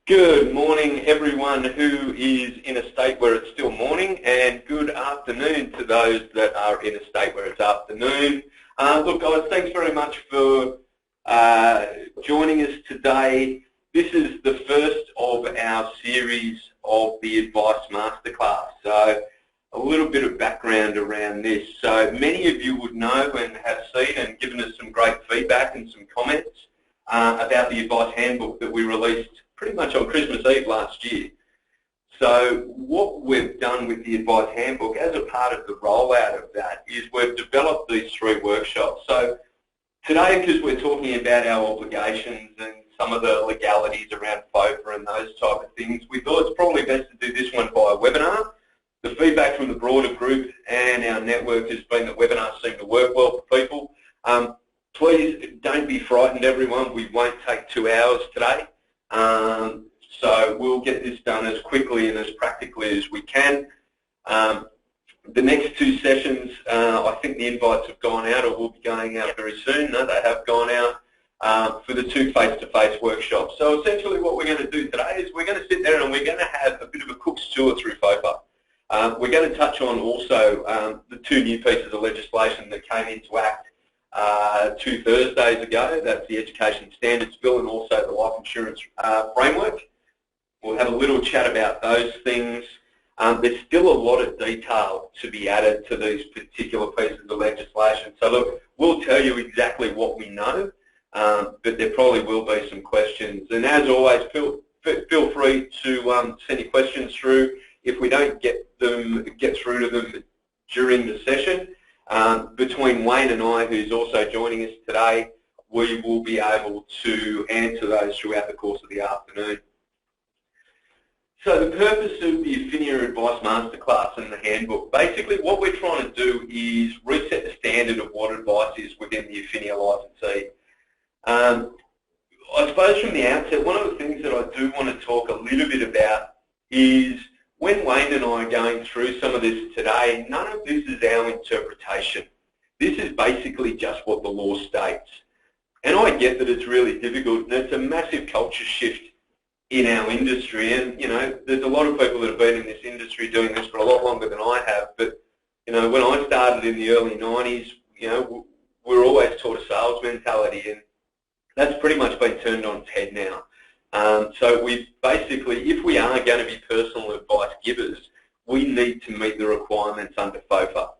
Good morning, everyone who is in a state where it's still morning, and good afternoon to those that are in a state where it's afternoon. Look, guys, thanks very much for joining us today. This is the first of our series of the Advice Masterclass. So a little bit of background around this. So many of you would know and have seen and given us some great feedback and some comments about the Advice Handbook that we released pretty much on Christmas Eve last year. So what we've done with the Advice Handbook as a part of the rollout of that is we've developed these 3 workshops. So today, because we're talking about our obligations and some of the legalities around FOFA and those type of things, we thought it's probably best to do this one by a webinar. The feedback from the broader group and our network has been that webinars seem to work well for people. Please don't be frightened, everyone. We won't take 2 hours today. So we'll get this done as quickly and as practically as we can. The next 2 sessions, I think the invites have gone out or will be going out very soon. No, they have gone out for the 2 face-to-face workshops. So essentially what we're going to do today is we're going to sit there and we're going to have a bit of a cook's tour through FOFA. We're going to touch on also the 2 new pieces of legislation that came into act 2 Thursdays ago. That's the Education Standards Bill and also the Life Insurance Framework. We'll have a little chat about those things. There's still a lot of detail to be added to these particular pieces of legislation. So look, we'll tell you exactly what we know, but there probably will be some questions. And as always, feel free to send your questions through. If we don't get through to them during the session, between Wayne and I, who's also joining us today, we will be able to answer those throughout the course of the afternoon. So the purpose of the Affinia Advice Masterclass and the Handbook, basically what we're trying to do is reset the standard of what advice is within the Affinia licensee. I suppose from the outset, one of the things that I do want to talk a little bit about is when Wayne and I are going through some of this today, none of this is our interpretation. This is basically just what the law states. And I get that it's really difficult, and it's a massive culture shift in our industry. And, you know, there's a lot of people that have been in this industry doing this for a lot longer than I have. But, you know, when I started in the early 90s, you know, we were always taught a sales mentality, and that's pretty much been turned on its head now. So we basically, if we are going to be personal advice givers, we need to meet the requirements under FOFA.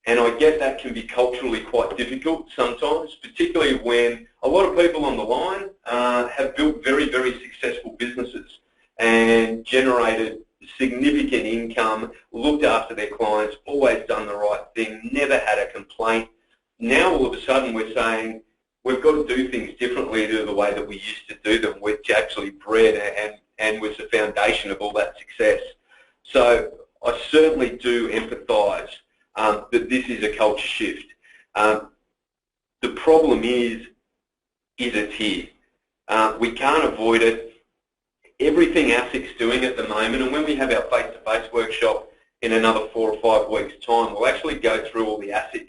And I get that can be culturally quite difficult sometimes, particularly when a lot of people on the line have built very, very successful businesses and generated significant income, looked after their clients, always done the right thing, never had a complaint. Now all of a sudden we're saying, we've got to do things differently to the way that we used to do them, which actually bred and was the foundation of all that success. So I certainly do empathise that this is a culture shift. The problem is it's here. We can't avoid it. Everything ASIC's doing at the moment, and when we have our face-to-face workshop in another 4 or 5 weeks' time, we'll actually go through all the ASIC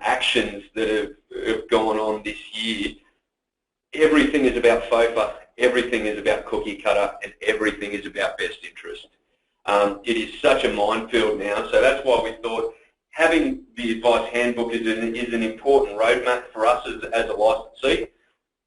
actions that have gone on this year. Everything is about FOFA, everything is about cookie cutter, and everything is about best interest. It is such a minefield now, so that's why we thought having the Advice Handbook is an important roadmap for us as a licensee.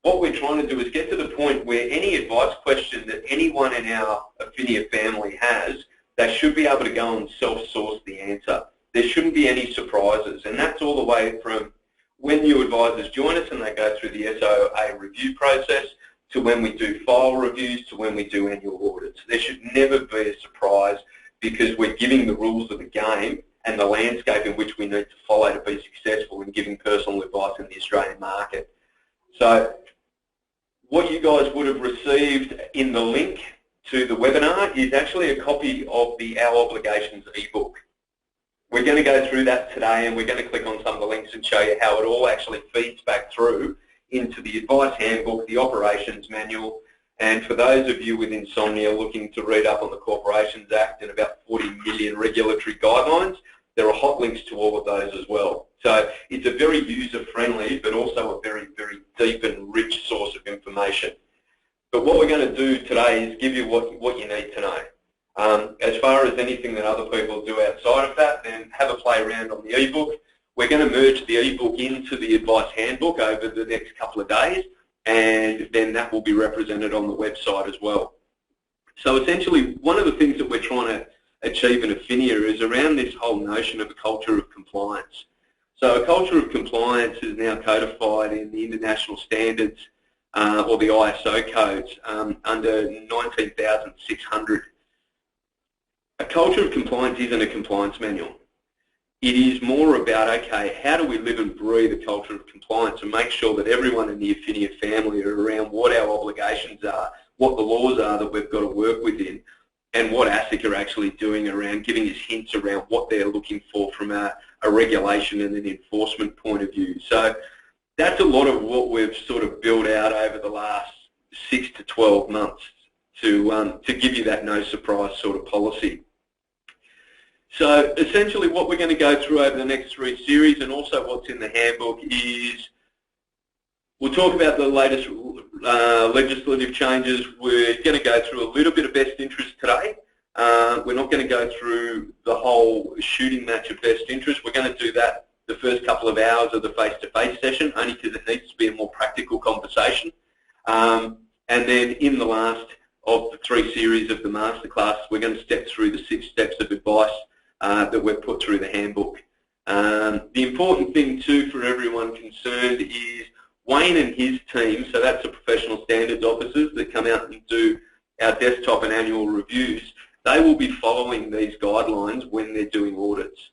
What we're trying to do is get to the point where any advice question that anyone in our Affinia family has, they should be able to go and self-source the answer. There shouldn't be any surprises, and that's all the way from when new advisors join us and they go through the SOA review process, to when we do file reviews, to when we do annual audits. There should never be a surprise, because we're giving the rules of the game and the landscape in which we need to follow to be successful in giving personal advice in the Australian market. So what you guys would have received in the link to the webinar is actually a copy of the Our Obligations ebook. We're going to go through that today, and we're going to click on some of the links and show you how it all actually feeds back through into the Advice Handbook, the Operations Manual, and for those of you with insomnia looking to read up on the Corporations Act and about 40 million regulatory guidelines, there are hot links to all of those as well. So it's a very user-friendly but also a very, very deep and rich source of information. But what we're going to do today is give you what you need to know. As far as anything that other people do outside of that, then have a play around on the ebook. We're going to merge the ebook into the advice handbook over the next couple of days, and then that will be represented on the website as well. So essentially, one of the things that we're trying to achieve in Affinia is around this whole notion of a culture of compliance. So a culture of compliance is now codified in the international standards or the ISO codes under 19,600. A culture of compliance isn't a compliance manual. It is more about, okay, how do we live and breathe a culture of compliance and make sure that everyone in the Affinia family are around what our obligations are, what the laws are that we've got to work within, and what ASIC are actually doing around giving us hints around what they're looking for from a regulation and an enforcement point of view. So that's a lot of what we've sort of built out over the last 6 to 12 months to give you that no surprise sort of policy. So essentially what we're going to go through over the next 3 series, and also what's in the handbook, is we'll talk about the latest legislative changes. We're going to go through a little bit of best interest today. We're not going to go through the whole shooting match of best interest. We're going to do that the first couple of hours of the face-to-face session, only because it needs to be a more practical conversation. And then in the last of the 3 series of the masterclass, we're going to step through the 6 steps of advice that we've put through the handbook. The important thing too for everyone concerned is Wayne and his team, so that's the professional standards officers that come out and do our desktop and annual reviews, they will be following these guidelines when they're doing audits.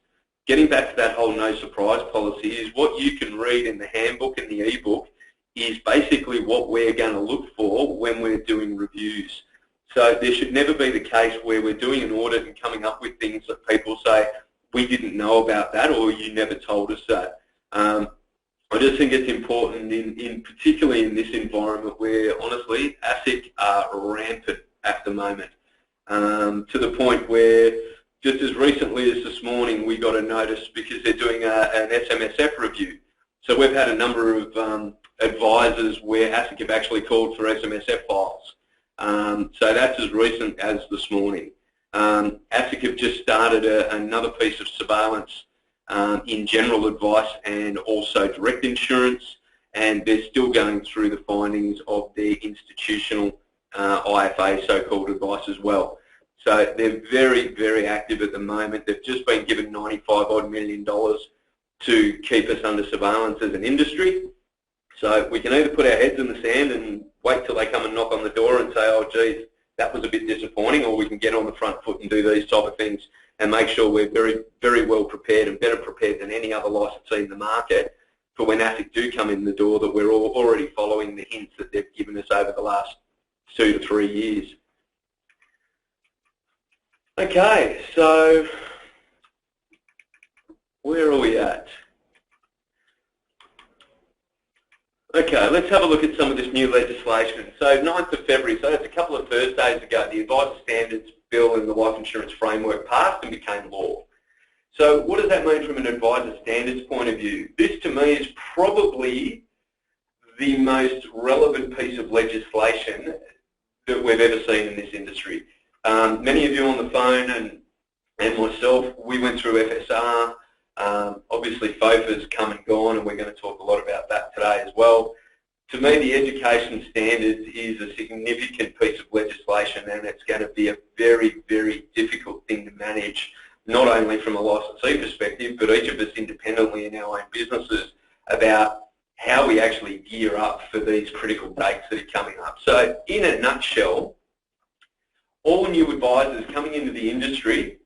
Getting back to that whole no surprise policy is what you can read in the handbook and the ebook is basically what we're going to look for when we're doing reviews. So there should never be the case where we're doing an audit and coming up with things that people say, we didn't know about that, or you never told us that. I just think it's important, particularly in this environment where, honestly, ASIC are rampant at the moment, to the point where just as recently as this morning we got a notice because they're doing an SMSF review. So we've had a number of advisors where ASIC have actually called for SMSF files. So that's as recent as this morning. ASIC have just started another piece of surveillance in general advice and also direct insurance, and they're still going through the findings of their institutional IFA so-called advice as well. So they're very, very active at the moment. They've just been given $95 million to keep us under surveillance as an industry. So we can either put our heads in the sand and wait till they come and knock on the door and say, oh geez, that was a bit disappointing, or we can get on the front foot and do these type of things and make sure we're very, very well prepared and better prepared than any other licensee in the market for when ASIC do come in the door, that we're already following the hints that they've given us over the last 2 to 3 years. Okay, so where are we at? Okay, let's have a look at some of this new legislation. So 9th of February, so that's a couple of Thursdays ago, the Advisor Standards Bill in the Life Insurance Framework passed and became law. So what does that mean from an advisor standards point of view? This to me is probably the most relevant piece of legislation that we've ever seen in this industry. Many of you on the phone and myself, we went through FSR. Obviously FOFA's come and gone, and we're going to talk a lot about that today as well. To me, the education standards is a significant piece of legislation, and it's going to be a very, very difficult thing to manage, not only from a licensee perspective, but each of us independently in our own businesses, about how we actually gear up for these critical dates that are coming up. So in a nutshell, all new advisors coming into the industry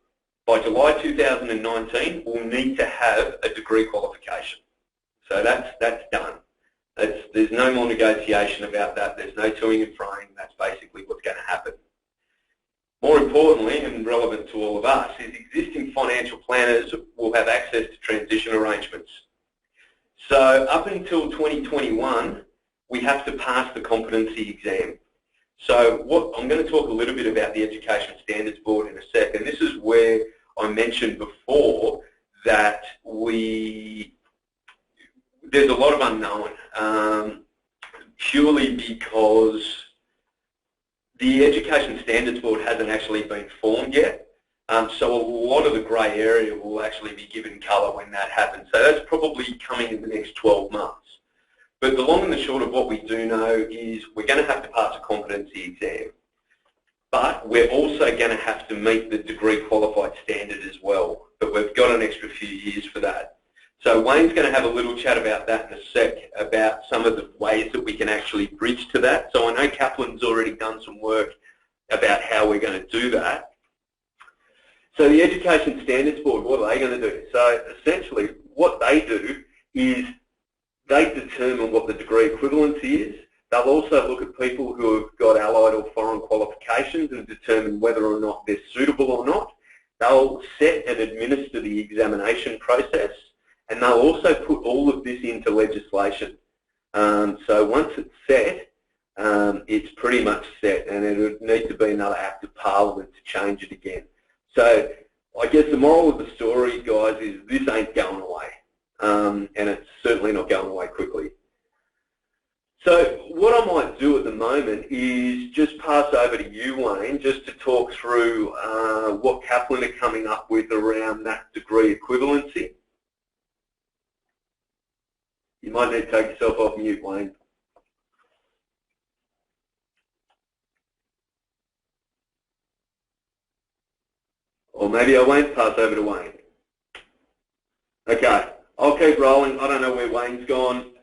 by July 2019 will need to have a degree qualification. So that's done. There's no more negotiation about that. There's no toing and froing. That's basically what's going to happen. More importantly, and relevant to all of us, is existing financial planners will have access to transition arrangements. So up until 2021, we have to pass the competency exam. So I'm going to talk a little bit about the Education Standards Board in a second. This is where I mentioned before that there's a lot of unknown, purely because The Education Standards Board hasn't actually been formed yet, so a lot of the grey area will actually be given colour when that happens. So that's probably coming in the next 12 months. But the long and the short of what we do know is we're going to have to pass a competency exam. But we're also going to have to meet the degree qualified standard as well. But we've got an extra few years for that. So Wayne's going to have a little chat about that in a sec, about some of the ways that we can actually bridge to that. So I know Kaplan's already done some work about how we're going to do that. So the Education Standards Board, what are they going to do? So essentially what they do is they determine what the degree equivalency is. They'll also look at people who have got allied or foreign qualifications and determine whether or not they're suitable or not. They'll set and administer the examination process, and they'll also put all of this into legislation. So once it's set, it's pretty much set, and it would need to be another act of Parliament to change it again. So I guess the moral of the story, guys, is this ain't going away, and it's certainly not going away quickly. So what I might do at the moment is just pass over to you, Wayne, just to talk through what Kaplan are coming up with around that degree equivalency. You might need to take yourself off mute, Wayne. Or maybe I won't pass over to Wayne. Okay, I'll keep rolling. I don't know where Wayne's gone.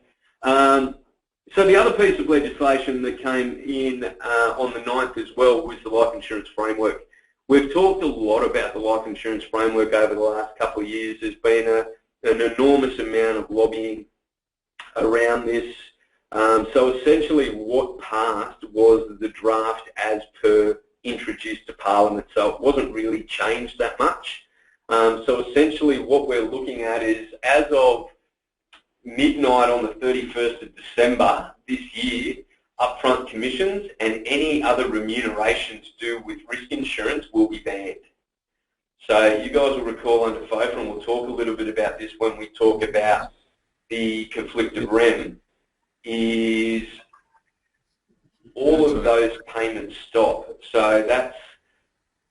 So the other piece of legislation that came in on the 9th as well was the life insurance framework. We've talked a lot about the life insurance framework over the last couple of years. There's been an enormous amount of lobbying around this. So essentially what passed was the draft as per introduced to Parliament, so it wasn't really changed that much. So essentially what we're looking at is, as of midnight on the 31st of December this year, upfront commissions and any other remuneration to do with risk insurance will be banned. So you guys will recall under FOFA, and we'll talk a little bit about this when we talk about the conflict of rem, is all of those payments stop. So that's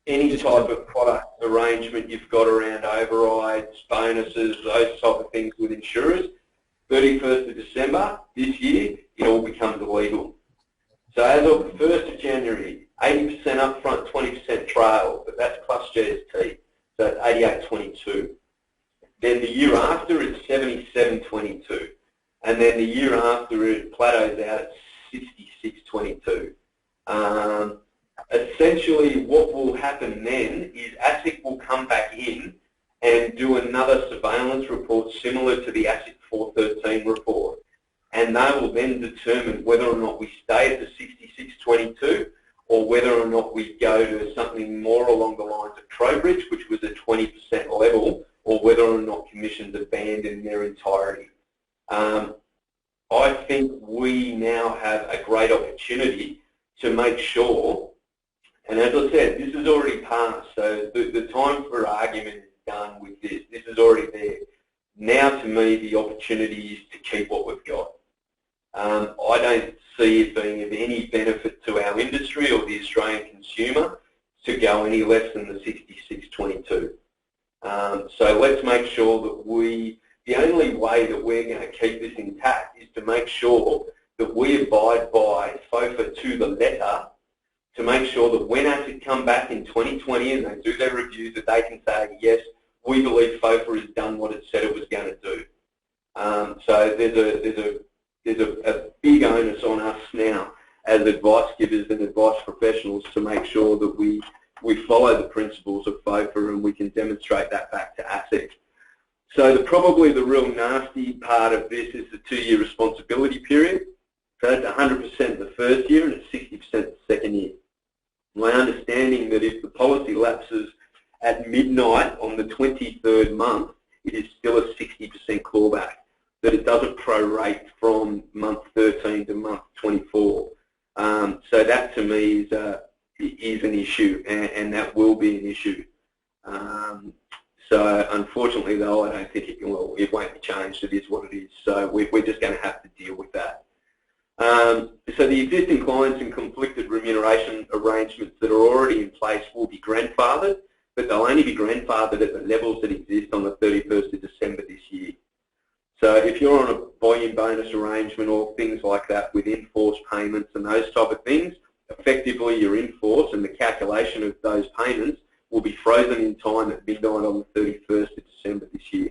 any type of product arrangement you've got around overrides, bonuses, those type of things with insurers. 31st of December this year, it all becomes illegal. So as of the 1st of January, 80% upfront, 20% trail, but that's plus GST, so it's 88.22. Then the year after, it's 77.22. And then the year after, it plateaus out at 66.22. Essentially, what will happen then is ASIC will come back in and do another surveillance report similar to the ASIC 413 report, and they will then determine whether or not we stay at the 66.22 or whether or not we go to something more along the lines of Trowbridge, which was a 20% level, or whether or not commissions are banned in their entirety. I think we now have a great opportunity to make sure, and as I said, this has already passed, so the time for argument is done with this. This is already there. Now, to me, the opportunity is to keep what we've got. I don't see it being of any benefit to our industry or the Australian consumer to go any less than the 66.22. So let's make sure that the only way that we're going to keep this intact is to make sure that we abide by FOFA to the letter, to make sure that when ASIC come back in 2020 and they do their review, that they can say, yes, we believe FOFA has done what it said it was going to do. So there's a big onus on us now as advice givers and advice professionals to make sure that we follow the principles of FOFA and we can demonstrate that back to ASIC. So probably the real nasty part of this is the 2-year responsibility period. So that's 100% the first year and it's 60% the second year. My understanding that if the policy lapses at midnight on the 23rd month, it is still a 60% clawback, that it doesn't prorate from month 13 to month 24. So that to me is an issue, and that will be an issue. So unfortunately though, I don't think it won't be changed. It is what it is. So we're just going to have to deal with that. So the existing clients and conflicted remuneration arrangements that are already in place will be grandfathered, but they'll only be grandfathered at the levels that exist on the 31st of December this year. So if you're on a volume bonus arrangement or things like that with in-force payments and those type of things, effectively you're in force and the calculation of those payments will be frozen in time at midnight on the 31st of December this year.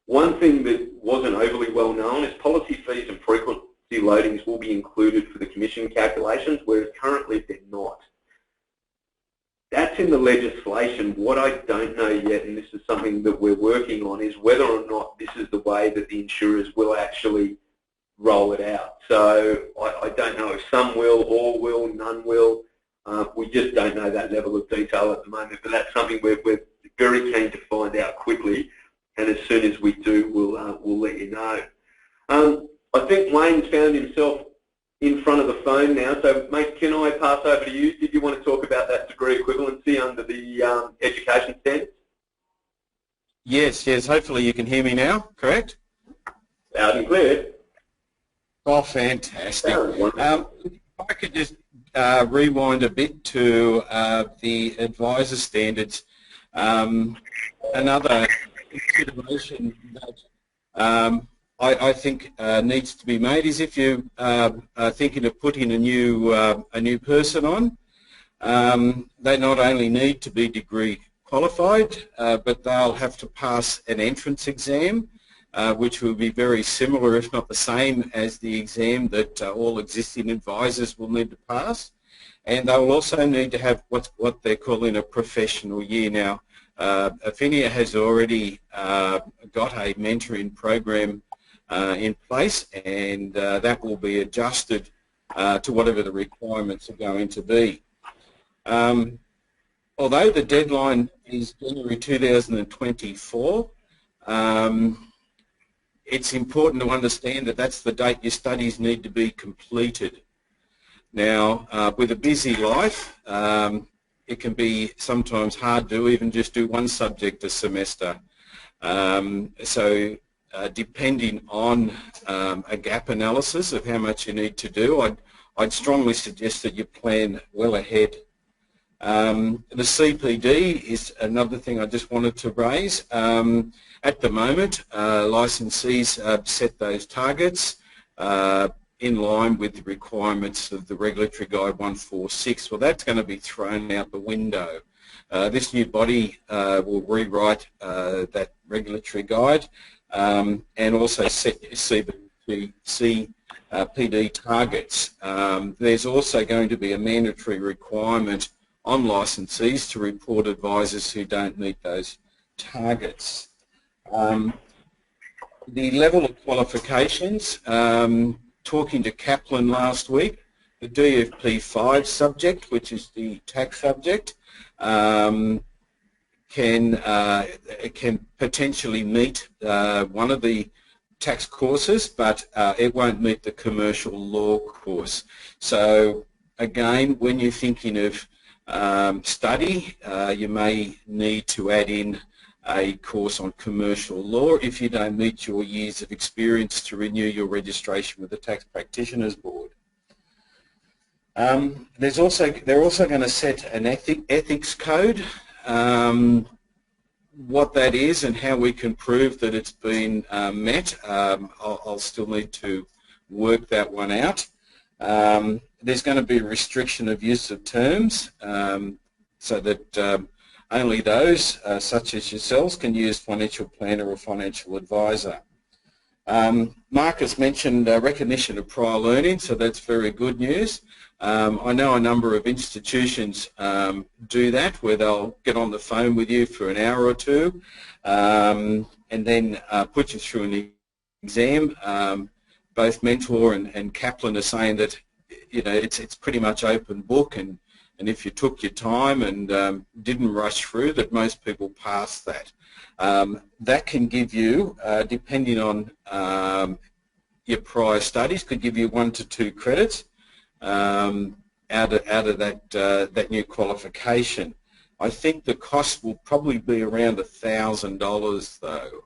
One thing that wasn't overly well known is policy fees and frequency loadings will be included for the commission calculations, whereas currently they're not. That's in the legislation. What I don't know yet, and this is something that we're working on, is whether or not this is the way that the insurers will actually roll it out. So I don't know if some will, all will, none will. We just don't know that level of detail at the moment, but that's something we're very keen to find out quickly, and as soon as we do, we'll let you know. I think Wayne's found himself in front of the phone now, so mate, can I pass over to you? Did you want to talk about that degree equivalency under the education standards? Yes, hopefully you can hear me now, correct? Loud and clear. Oh, fantastic. If I could just rewind a bit to the advisor standards. Another consideration that I think needs to be made is if you are thinking of putting a new person on, they not only need to be degree qualified, but they'll have to pass an entrance exam, which will be very similar, if not the same, as the exam that all existing advisors will need to pass. And they'll also need to have what they're calling a professional year. Now, Affinia has already got a mentoring program in place, and that will be adjusted to whatever the requirements are going to be. Although the deadline is January 2024, it's important to understand that that's the date your studies need to be completed. Now, with a busy life, it can be sometimes hard to even just do one subject a semester. Depending on a gap analysis of how much you need to do, I'd strongly suggest that you plan well ahead. The CPD is another thing I just wanted to raise. At the moment, licensees set those targets in line with the requirements of the Regulatory Guide 146. Well, that's going to be thrown out the window. This new body will rewrite that regulatory guide and also set CPD targets. There's also going to be a mandatory requirement on licensees to report advisors who don't meet those targets. The level of qualifications, talking to Kaplan last week, the DFP5 subject, which is the tax subject, can potentially meet one of the tax courses, but it won't meet the commercial law course. So again, when you're thinking of study, you may need to add in a course on commercial law if you don't meet your years of experience to renew your registration with the Tax Practitioners Board. They're also going to set an ethics code. What that is and how we can prove that it's been met, I'll still need to work that one out. There's going to be a restriction of use of terms so that only those, such as yourselves, can use financial planner or financial advisor. Mark has mentioned recognition of prior learning, so that's very good news. I know a number of institutions do that, where they'll get on the phone with you for an hour or two and then put you through an exam. Both Mentor and Kaplan are saying that, you know, it's pretty much open book, and if you took your time and didn't rush through, that most people pass that. That can give you, depending on your prior studies, could give you 1 to 2 credits out of that new qualification. I think the cost will probably be around $1,000 though.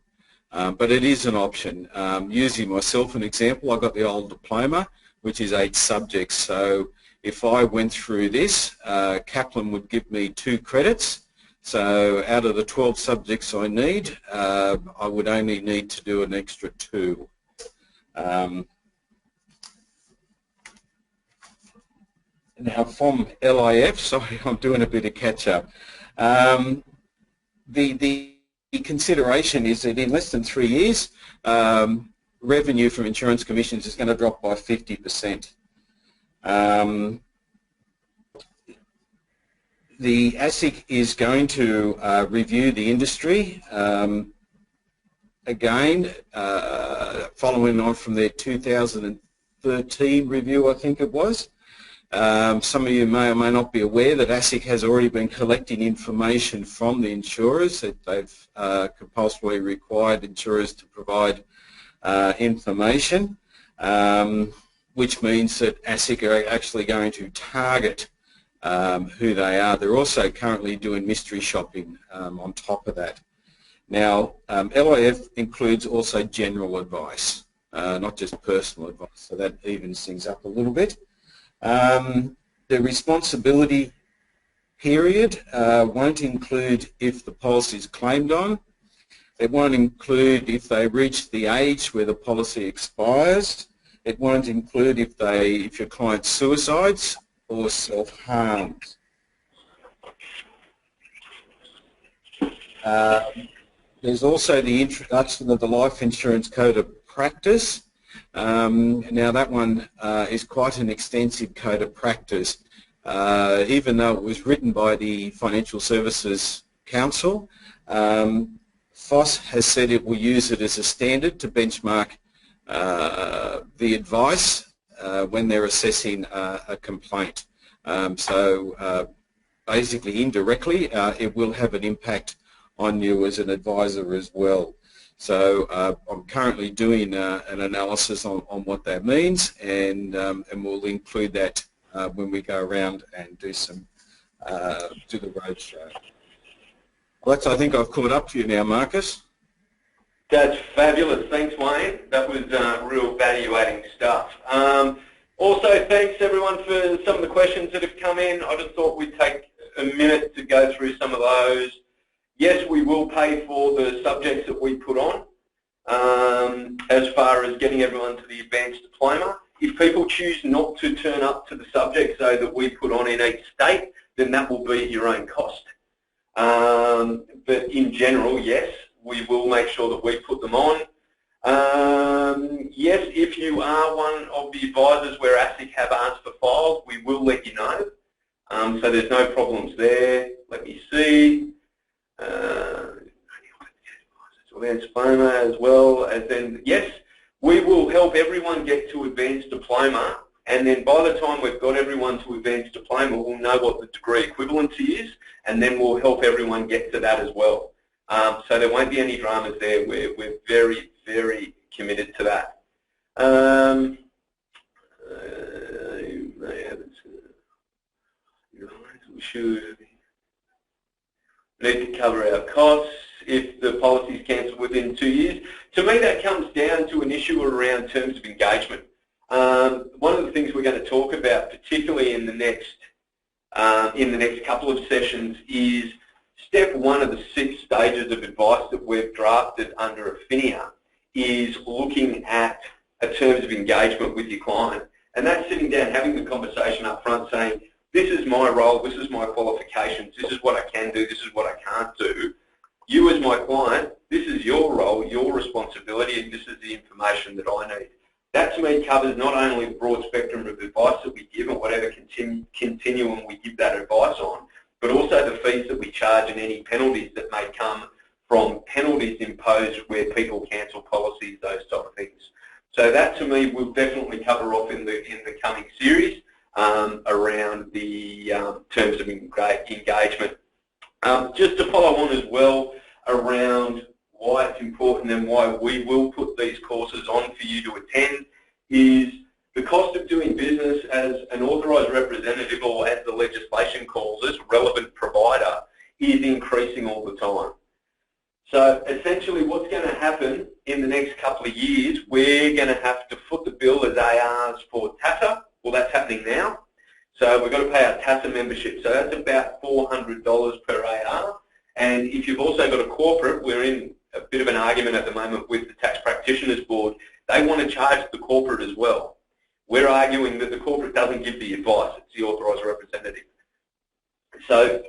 but it is an option. Using myself an example, I got the old diploma, which is 8 subjects. So if I went through this, Kaplan would give me 2 credits. So out of the 12 subjects I need, I would only need to do an extra 2. Now from LIF, sorry, I'm doing a bit of catch up. The consideration is that in less than 3 years, revenue from insurance commissions is going to drop by 50%. The ASIC is going to review the industry again, following on from their 2013 review, I think it was. Some of you may or may not be aware that ASIC has already been collecting information from the insurers, that they've compulsorily required insurers to provide information, which means that ASIC are actually going to target who they are. They're also currently doing mystery shopping on top of that. Now, LIF includes also general advice, not just personal advice, so that evens things up a little bit. The responsibility period won't include if the policy is claimed on. It won't include if they reach the age where the policy expires. It won't include if your client suicides or self-harms. There's also the introduction of the Life Insurance Code of Practice. Now that one is quite an extensive code of practice. Even though it was written by the Financial Services Council, FOSS has said it will use it as a standard to benchmark the advice when they're assessing a complaint. So basically, indirectly, it will have an impact on you as an advisor as well. So I'm currently doing an analysis on what that means, and we'll include that when we go around and do the roadshow. Well, I think I've caught up to you now, Marcus. That's fabulous. Thanks, Wayne. That was real value-adding stuff. Also, thanks everyone for some of the questions that have come in. I just thought we'd take a minute to go through some of those. Yes, we will pay for the subjects that we put on as far as getting everyone to the advanced diploma. If people choose not to turn up to the subjects though that we put on in each state, then that will be at your own cost. But in general, yes, we will make sure that we put them on. Yes, if you are one of the advisors where ASIC have asked for files, we will let you know. So there's no problems there. Let me see. Advanced diploma as well as then, yes, we will help everyone get to advanced diploma, and then by the time we've got everyone to advanced diploma, we'll know what the degree equivalency is, and then we'll help everyone get to that as well. So there won't be any dramas there. We're very, very committed to that. We should need to cover our costs if the policy is cancelled within 2 years. To me, that comes down to an issue around terms of engagement. One of the things we're going to talk about, particularly in the next couple of sessions, is step 1 of the 6 stages of advice that we've drafted under Affinia is looking at a terms of engagement with your client. And that's sitting down, having the conversation up front, saying, this is my role, this is my qualifications, this is what I can do, this is what I can't do. You as my client, this is your role, your responsibility, and this is the information that I need. That to me covers not only the broad spectrum of advice that we give and whatever continuum we give that advice on, but also the fees that we charge and any penalties that may come from penalties imposed where people cancel policies, those type of things. So that to me will definitely cover off in the coming series around the terms of engagement. Just to follow on as well around why it's important and why we will put these courses on for you to attend is the cost of doing business as an authorised representative, or as the legislation calls us, relevant provider, is increasing all the time. So essentially what's going to happen in the next couple of years, we're going to have to foot the bill as ARs for TASA. Well, that's happening now. So we've got to pay our TASA membership. So that's about $400 per AR. And if you've also got a corporate, we're in a bit of an argument at the moment with the Tax Practitioners Board. They want to charge the corporate as well. We're arguing that the corporate doesn't give the advice. It's the authorised representative. So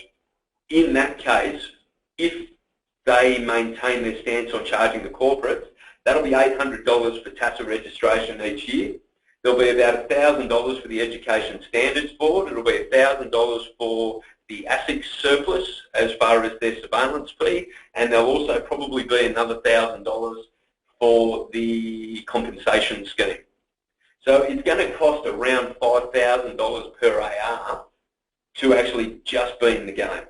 in that case, if they maintain their stance on charging the corporates, that'll be $800 for TASA registration each year. There'll be about $1,000 for the Education Standards Board. It'll be $1,000 for the ASIC surplus as far as their surveillance fee, and there'll also probably be another $1,000 for the compensation scheme. So it's going to cost around $5,000 per AR to actually just be in the game.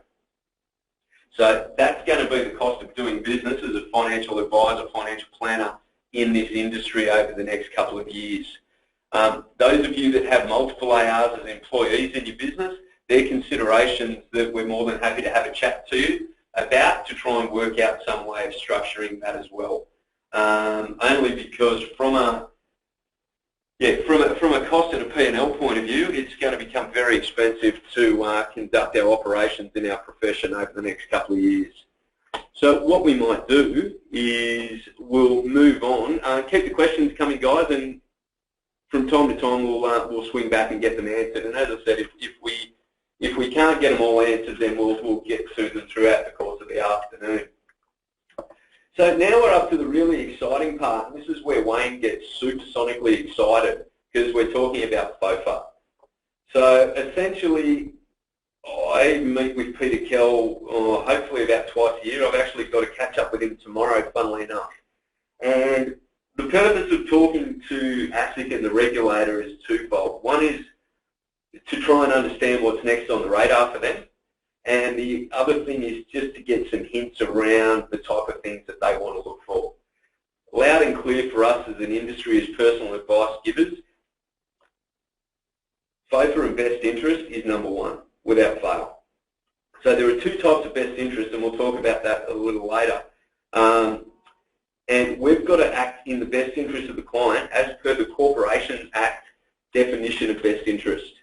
So that's going to be the cost of doing business as a financial advisor, financial planner in this industry over the next couple of years. Those of you that have multiple ARs as employees in your business, they're considerations that we're more than happy to have a chat to you about to try and work out some way of structuring that as well. Only because from a cost and a P&L point of view, it's going to become very expensive to conduct our operations in our profession over the next couple of years. So what we might do is we'll move on. Keep the questions coming, guys, and from time to time we'll swing back and get them answered. And as I said, if we can't get them all answered, then we'll get to them throughout the course of the afternoon. So now we're up to the really exciting part, and this is where Wayne gets supersonically excited because we're talking about FOFA. So essentially, I meet with Peter Kell hopefully about twice a year. I've actually got to catch up with him tomorrow, funnily enough. And the purpose of talking to ASIC and the regulator is twofold. One is to try and understand what's next on the radar for them. And the other thing is just to get some hints around the type of things that they want to look for. Loud and clear for us as an industry, as personal advice givers, FOFA and best interest is number one, without fail. So there are two types of best interest, and we'll talk about that a little later. And we've got to act in the best interest of the client as per the Corporations Act definition of best interest.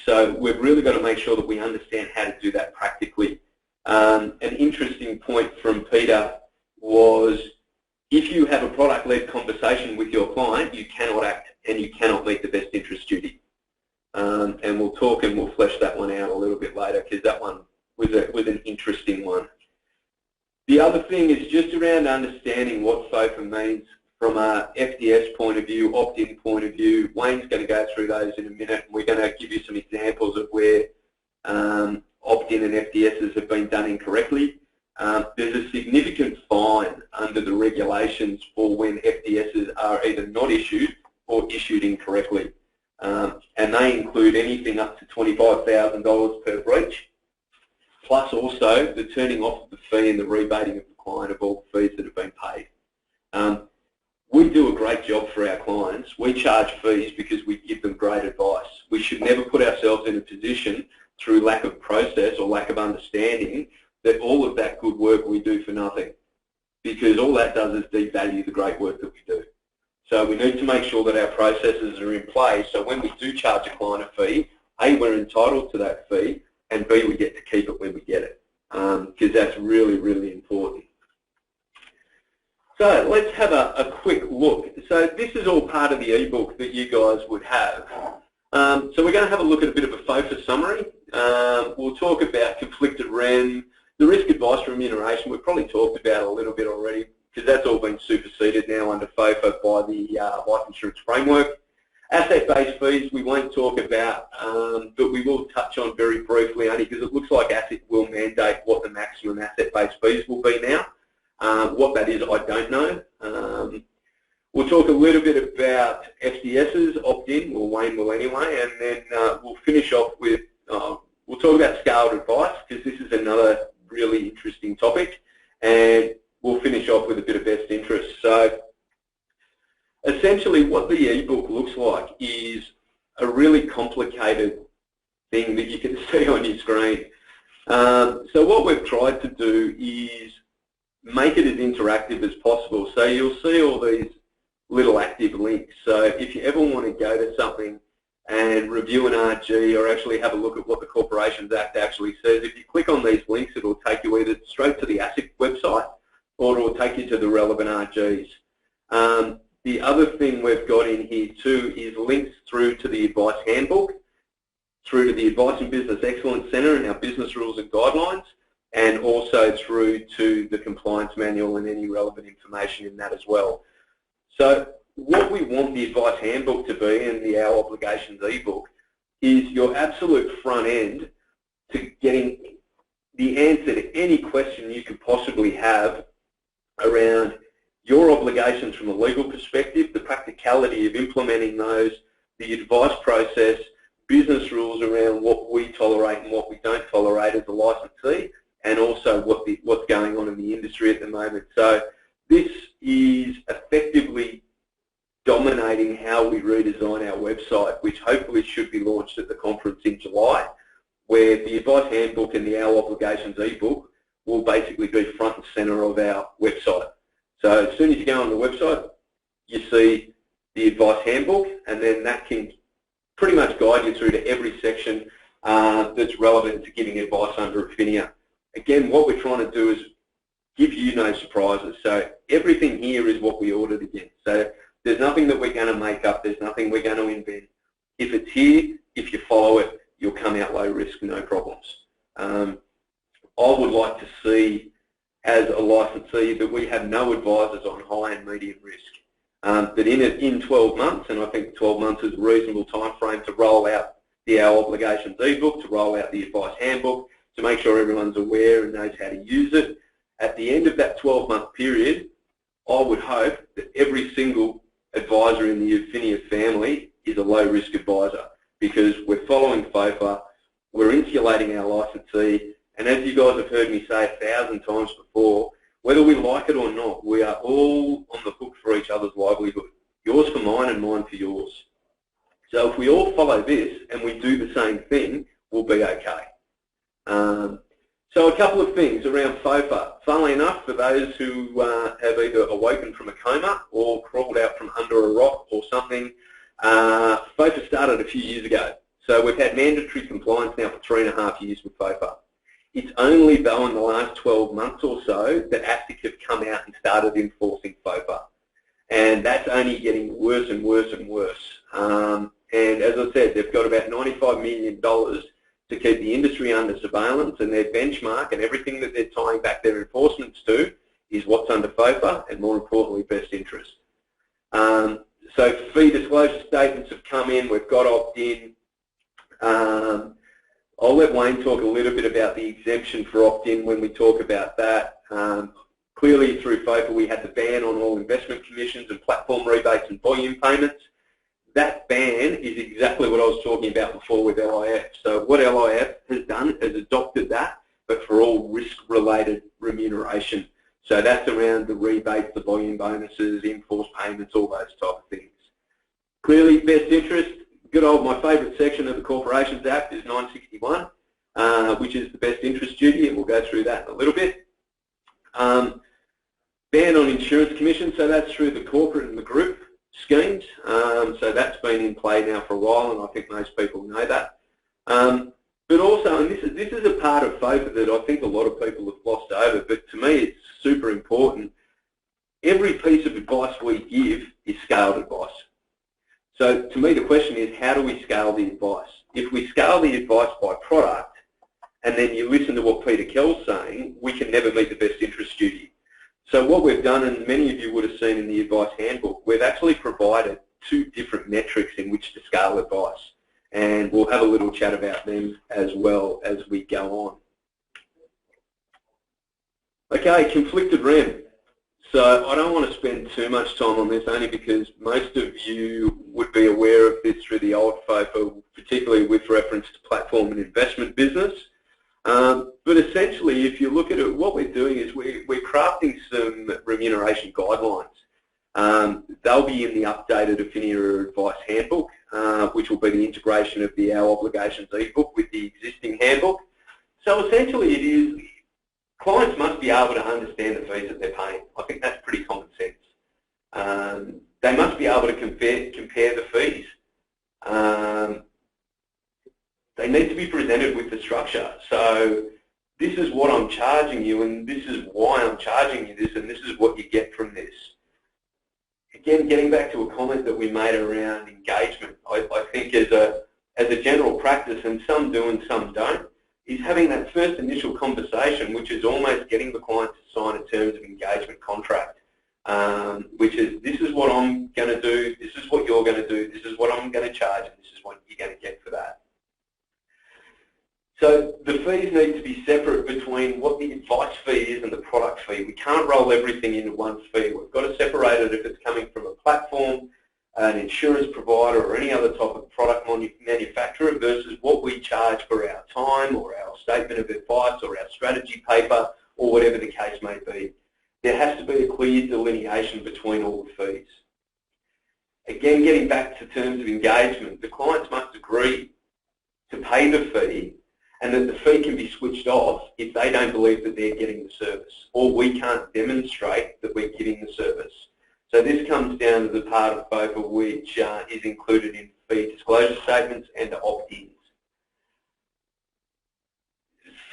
So we've really got to make sure that we understand how to do that practically. An interesting point from Peter was if you have a product-led conversation with your client, you cannot act and you cannot meet the best interest duty. And we'll talk and we'll flesh that one out a little bit later because that one was an interesting one. The other thing is just around understanding what FOFA means from a FDS point of view, opt-in point of view. Wayne's going to go through those in a minute. We're going to give you some examples of where opt-in and FDSs have been done incorrectly. There's a significant fine under the regulations for when FDSs are either not issued or issued incorrectly. And they include anything up to $25,000 per breach, plus also the turning off of the fee and the rebating of the client of all the fees that have been paid. We do a great job for our clients. We charge fees because we give them great advice. We should never put ourselves in a position through lack of process or lack of understanding that all of that good work we do for nothing, because all that does is devalue the great work that we do. So we need to make sure that our processes are in place so when we do charge a client a fee, A, we're entitled to that fee, and B, we get to keep it when we get it, because that's really, really important. So let's have a quick look. So this is all part of the ebook that you guys would have. So we're going to have a look at a bit of a FOFA summary. We'll talk about conflicted REM, the risk advice remuneration. We've probably talked about a little bit already because that's all been superseded now under FOFA by the life insurance framework. Asset-based fees we won't talk about, but we will touch on very briefly only because it looks like ASIC will mandate what the maximum asset-based fees will be now. What that is, I don't know. We'll talk a little bit about FDSs, opt-in, or Wayne will anyway, and then we'll finish off with, we'll talk about scaled advice because this is another really interesting topic, and we'll finish off with a bit of best interest. So essentially what the ebook looks like is a really complicated thing that you can see on your screen. So what we've tried to do is make it as interactive as possible. So you'll see all these little active links. So if you ever want to go to something and review an RG or actually have a look at what the Corporations Act actually says, if you click on these links, it will take you either straight to the ASIC website or it will take you to the relevant RGs. The other thing we've got in here too is links through to the Advice Handbook, through to the Advice and Business Excellence Centre and our business rules and guidelines, and also through to the compliance manual and any relevant information in that as well. So what we want the Advice Handbook to be and the Our Obligations ebook is your absolute front end to getting the answer to any question you could possibly have around your obligations from a legal perspective, the practicality of implementing those, the advice process, business rules around what we tolerate and what we don't tolerate as a licensee, and also what's going on in the industry at the moment. So this is effectively dominating how we redesign our website, which hopefully should be launched at the conference in July, where the Advice Handbook and the Our Obligations ebook will basically be front and centre of our website. So as soon as you go on the website, you see the Advice Handbook, and then that can pretty much guide you through to every section that's relevant to giving advice under Affinia. Again, what we're trying to do is give you no surprises. So everything here is what we ordered again. So there's nothing that we're going to make up. There's nothing we're going to invent. If it's here, if you follow it, you'll come out low risk, no problems. I would like to see, as a licensee, that we have no advisors on high and medium risk. That in 12 months, and I think 12 months is a reasonable time frame to roll out the Our Obligations ebook, to roll out the Advice Handbook, to make sure everyone's aware and knows how to use it. At the end of that 12-month period, I would hope that every single advisor in the Affinia family is a low-risk advisor, because we're following FOFA, we're insulating our licensee, and as you guys have heard me say 1,000 times before, whether we like it or not, we are all on the hook for each other's livelihood. Yours for mine and mine for yours. So if we all follow this and we do the same thing, we'll be okay. So a couple of things around FOFA. Funnily enough, for those who have either awoken from a coma or crawled out from under a rock or something, FOFA started a few years ago. So we've had mandatory compliance now for 3.5 years with FOFA. It's only though in the last 12 months or so that ASIC have come out and started enforcing FOFA. And that's only getting worse and worse and worse. And as I said, they've got about $95 million to keep the industry under surveillance, and their benchmark and everything that they're tying back their enforcements to is what's under FOFA and, more importantly, best interest. So fee disclosure statements have come in. We've got opt-in. I'll let Wayne talk a little bit about the exemption for opt-in when we talk about that. Clearly, through FOFA, we had the ban on all investment commissions and platform rebates and volume payments. That ban is exactly what I was talking about before with LIF. So what LIF has done is adopted that, but for all risk-related remuneration. So that's around the rebates, the volume bonuses, in-force payments, all those type of things. Clearly, best interest, good old, my favourite section of the Corporations Act is 961, which is the best interest duty, and we'll go through that in a little bit. Ban on insurance commission, so that's through the corporate and the group schemes. So that's been in play now for a while, and I think most people know that. But also, and this is a part of FOFA that I think a lot of people have glossed over, but to me it's super important. Every piece of advice we give is scaled advice. So to me the question is, how do we scale the advice? If we scale the advice by product, and then you listen to what Peter Kell's saying, we can never meet the best interest duty. So what we've done, and many of you would have seen in the Advice Handbook, we've actually provided 2 different metrics in which to scale advice. And we'll have a little chat about them as well as we go on. Okay, conflicted rem. So I don't want to spend too much time on this, only because most of you would be aware of this through the old FOFA, particularly with reference to platform and investment business. But essentially, if you look at it, what we're doing is we're crafting some remuneration guidelines. They'll be in the updated Affinia Advice Handbook, which will be the integration of the Our Obligations ebook with the existing handbook. So essentially it is clients must be able to understand the fees that they're paying. I think that's pretty common sense. They must be able to compare the fees. They need to be presented with the structure. So this is what I'm charging you, and this is why I'm charging you this, and this is what you get from this. Again, getting back to a comment that we made around engagement, I think as a general practice, and some do and some don't, is having that first initial conversation, which is almost getting the client to sign a terms of engagement contract, which is, this is what I'm going to do, this is what you're going to do, this is what I'm going to charge, and this is what you're going to get for that. So the fees need to be separate between what the advice fee is and the product fee. We can't roll everything into one fee. We've got to separate it if it's coming from a platform, an insurance provider, or any other type of product manufacturer versus what we charge for our time or our statement of advice or our strategy paper or whatever the case may be. There has to be a clear delineation between all the fees. Again, getting back to terms of engagement, the clients must agree to pay the fee, and that the fee can be switched off if they don't believe that they're getting the service, or we can't demonstrate that we're getting the service. So this comes down to the part of FOPA which is included in fee disclosure statements and opt-ins.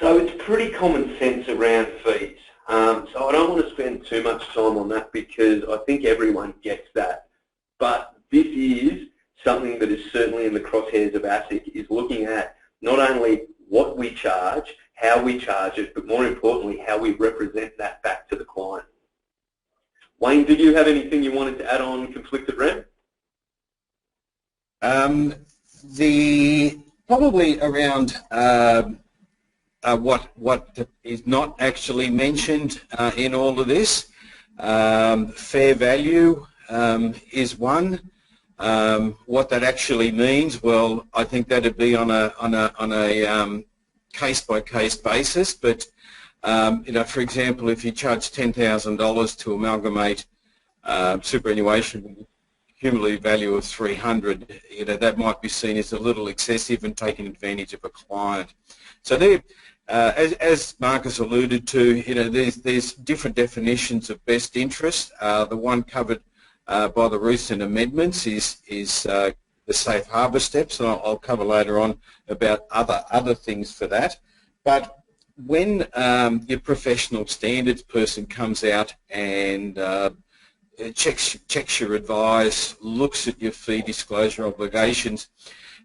So it's pretty common sense around fees. So I don't want to spend too much time on that because I think everyone gets that. But this is something that is certainly in the crosshairs of ASIC, is looking at not only what we charge, how we charge it, but more importantly, how we represent that back to the client. Wayne, did you have anything you wanted to add on conflicted rem? Probably around what is not actually mentioned in all of this. Fair value is one. What that actually means, well, I think that'd be on a case-by-case basis. But you know, for example, if you charge $10,000 to amalgamate superannuation with a cumulative value of 300, you know, that might be seen as a little excessive and taking advantage of a client. So there, as Marcus alluded to, you know, there's different definitions of best interest. The one covered by the recent amendments is the safe harbour steps, and I'll cover later on about other things for that. But when your professional standards person comes out and checks your advice, looks at your fee disclosure obligations,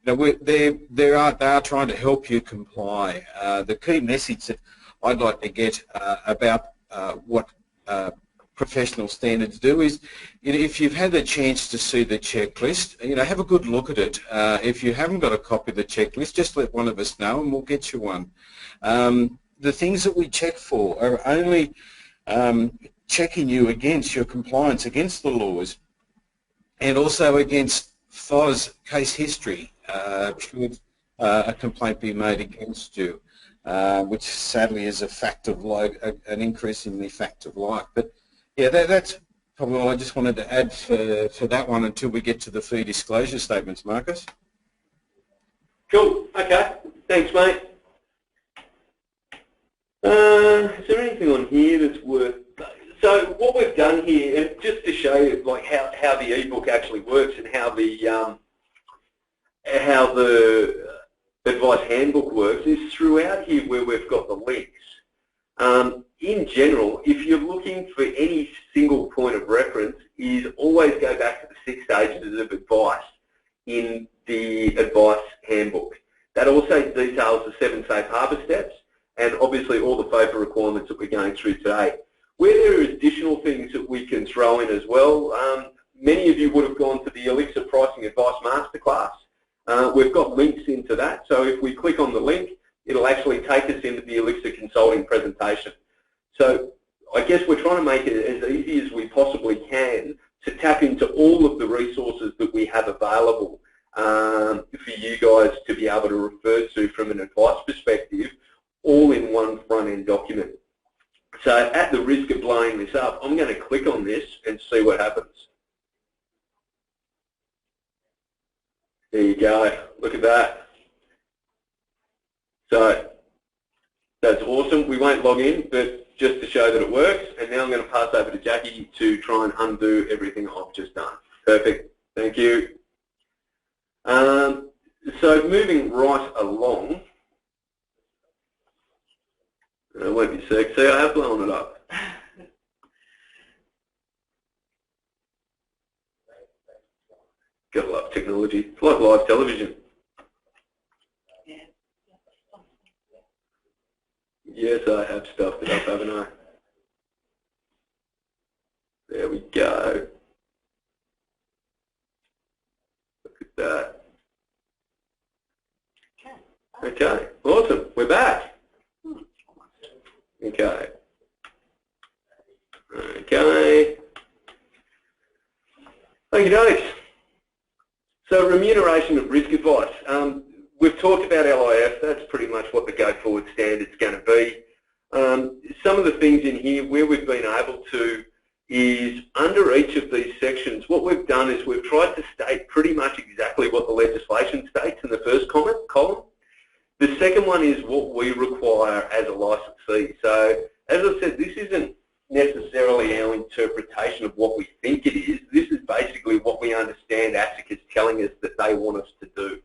you know, they are trying to help you comply. The key message that I'd like to get about what professional standards do is, you know, if you've had the chance to see the checklist, you know, have a good look at it. If you haven't got a copy of the checklist, just let one of us know and we'll get you one. The things that we check for are only checking you against your compliance against the laws, and also against FOS case history should a complaint be made against you, which sadly is a fact of life, an increasingly fact of life. But yeah, that's probably all I just wanted to add for that one until we get to the fee disclosure statements, Marcus. Cool. Okay. Thanks, mate. Is there anything on here that's worth? So what we've done here, and just to show you like how the ebook actually works and how the advice handbook works, is throughout here where we've got the links. In general, if you're looking for any single point of reference, is always go back to the 6 stages of advice in the advice handbook. That also details the 7 safe harbour steps and obviously all the FOPA requirements that we're going through today. Where there are additional things that we can throw in as well, many of you would have gone to the Elixir Pricing Advice Masterclass. We've got links into that, so if we click on the link, it'll actually take us into the Elixir Consulting presentation. So I guess we're trying to make it as easy as we possibly can to tap into all of the resources that we have available for you guys to be able to refer to from an advice perspective, all in one front-end document. So at the risk of blowing this up, I'm going to click on this and see what happens. There you go. Look at that. So That's awesome. We won't log in, but just to show that it works. And now I'm going to pass over to Jackie to try and undo everything I've just done. Perfect. Thank you. So moving right along, it won't be sec. See, I have blown it up. Gotta love technology. It's like live television. Yes, I have stuffed it up, haven't I? There we go. Look at that. Okay, awesome. We're back. Okay. Okay. Okie dokes. So remuneration of risk advice. We've talked about LIF. That's pretty much what the go-forward standard's going to be. Some of the things in here where we've been able to is under each of these sections, what we've done is we've tried to state pretty much exactly what the legislation states in the first column. The second one is what we require as a licensee. So as I said, this isn't necessarily our interpretation of what we think it is. This is basically what we understand ASIC is telling us that they want us to do.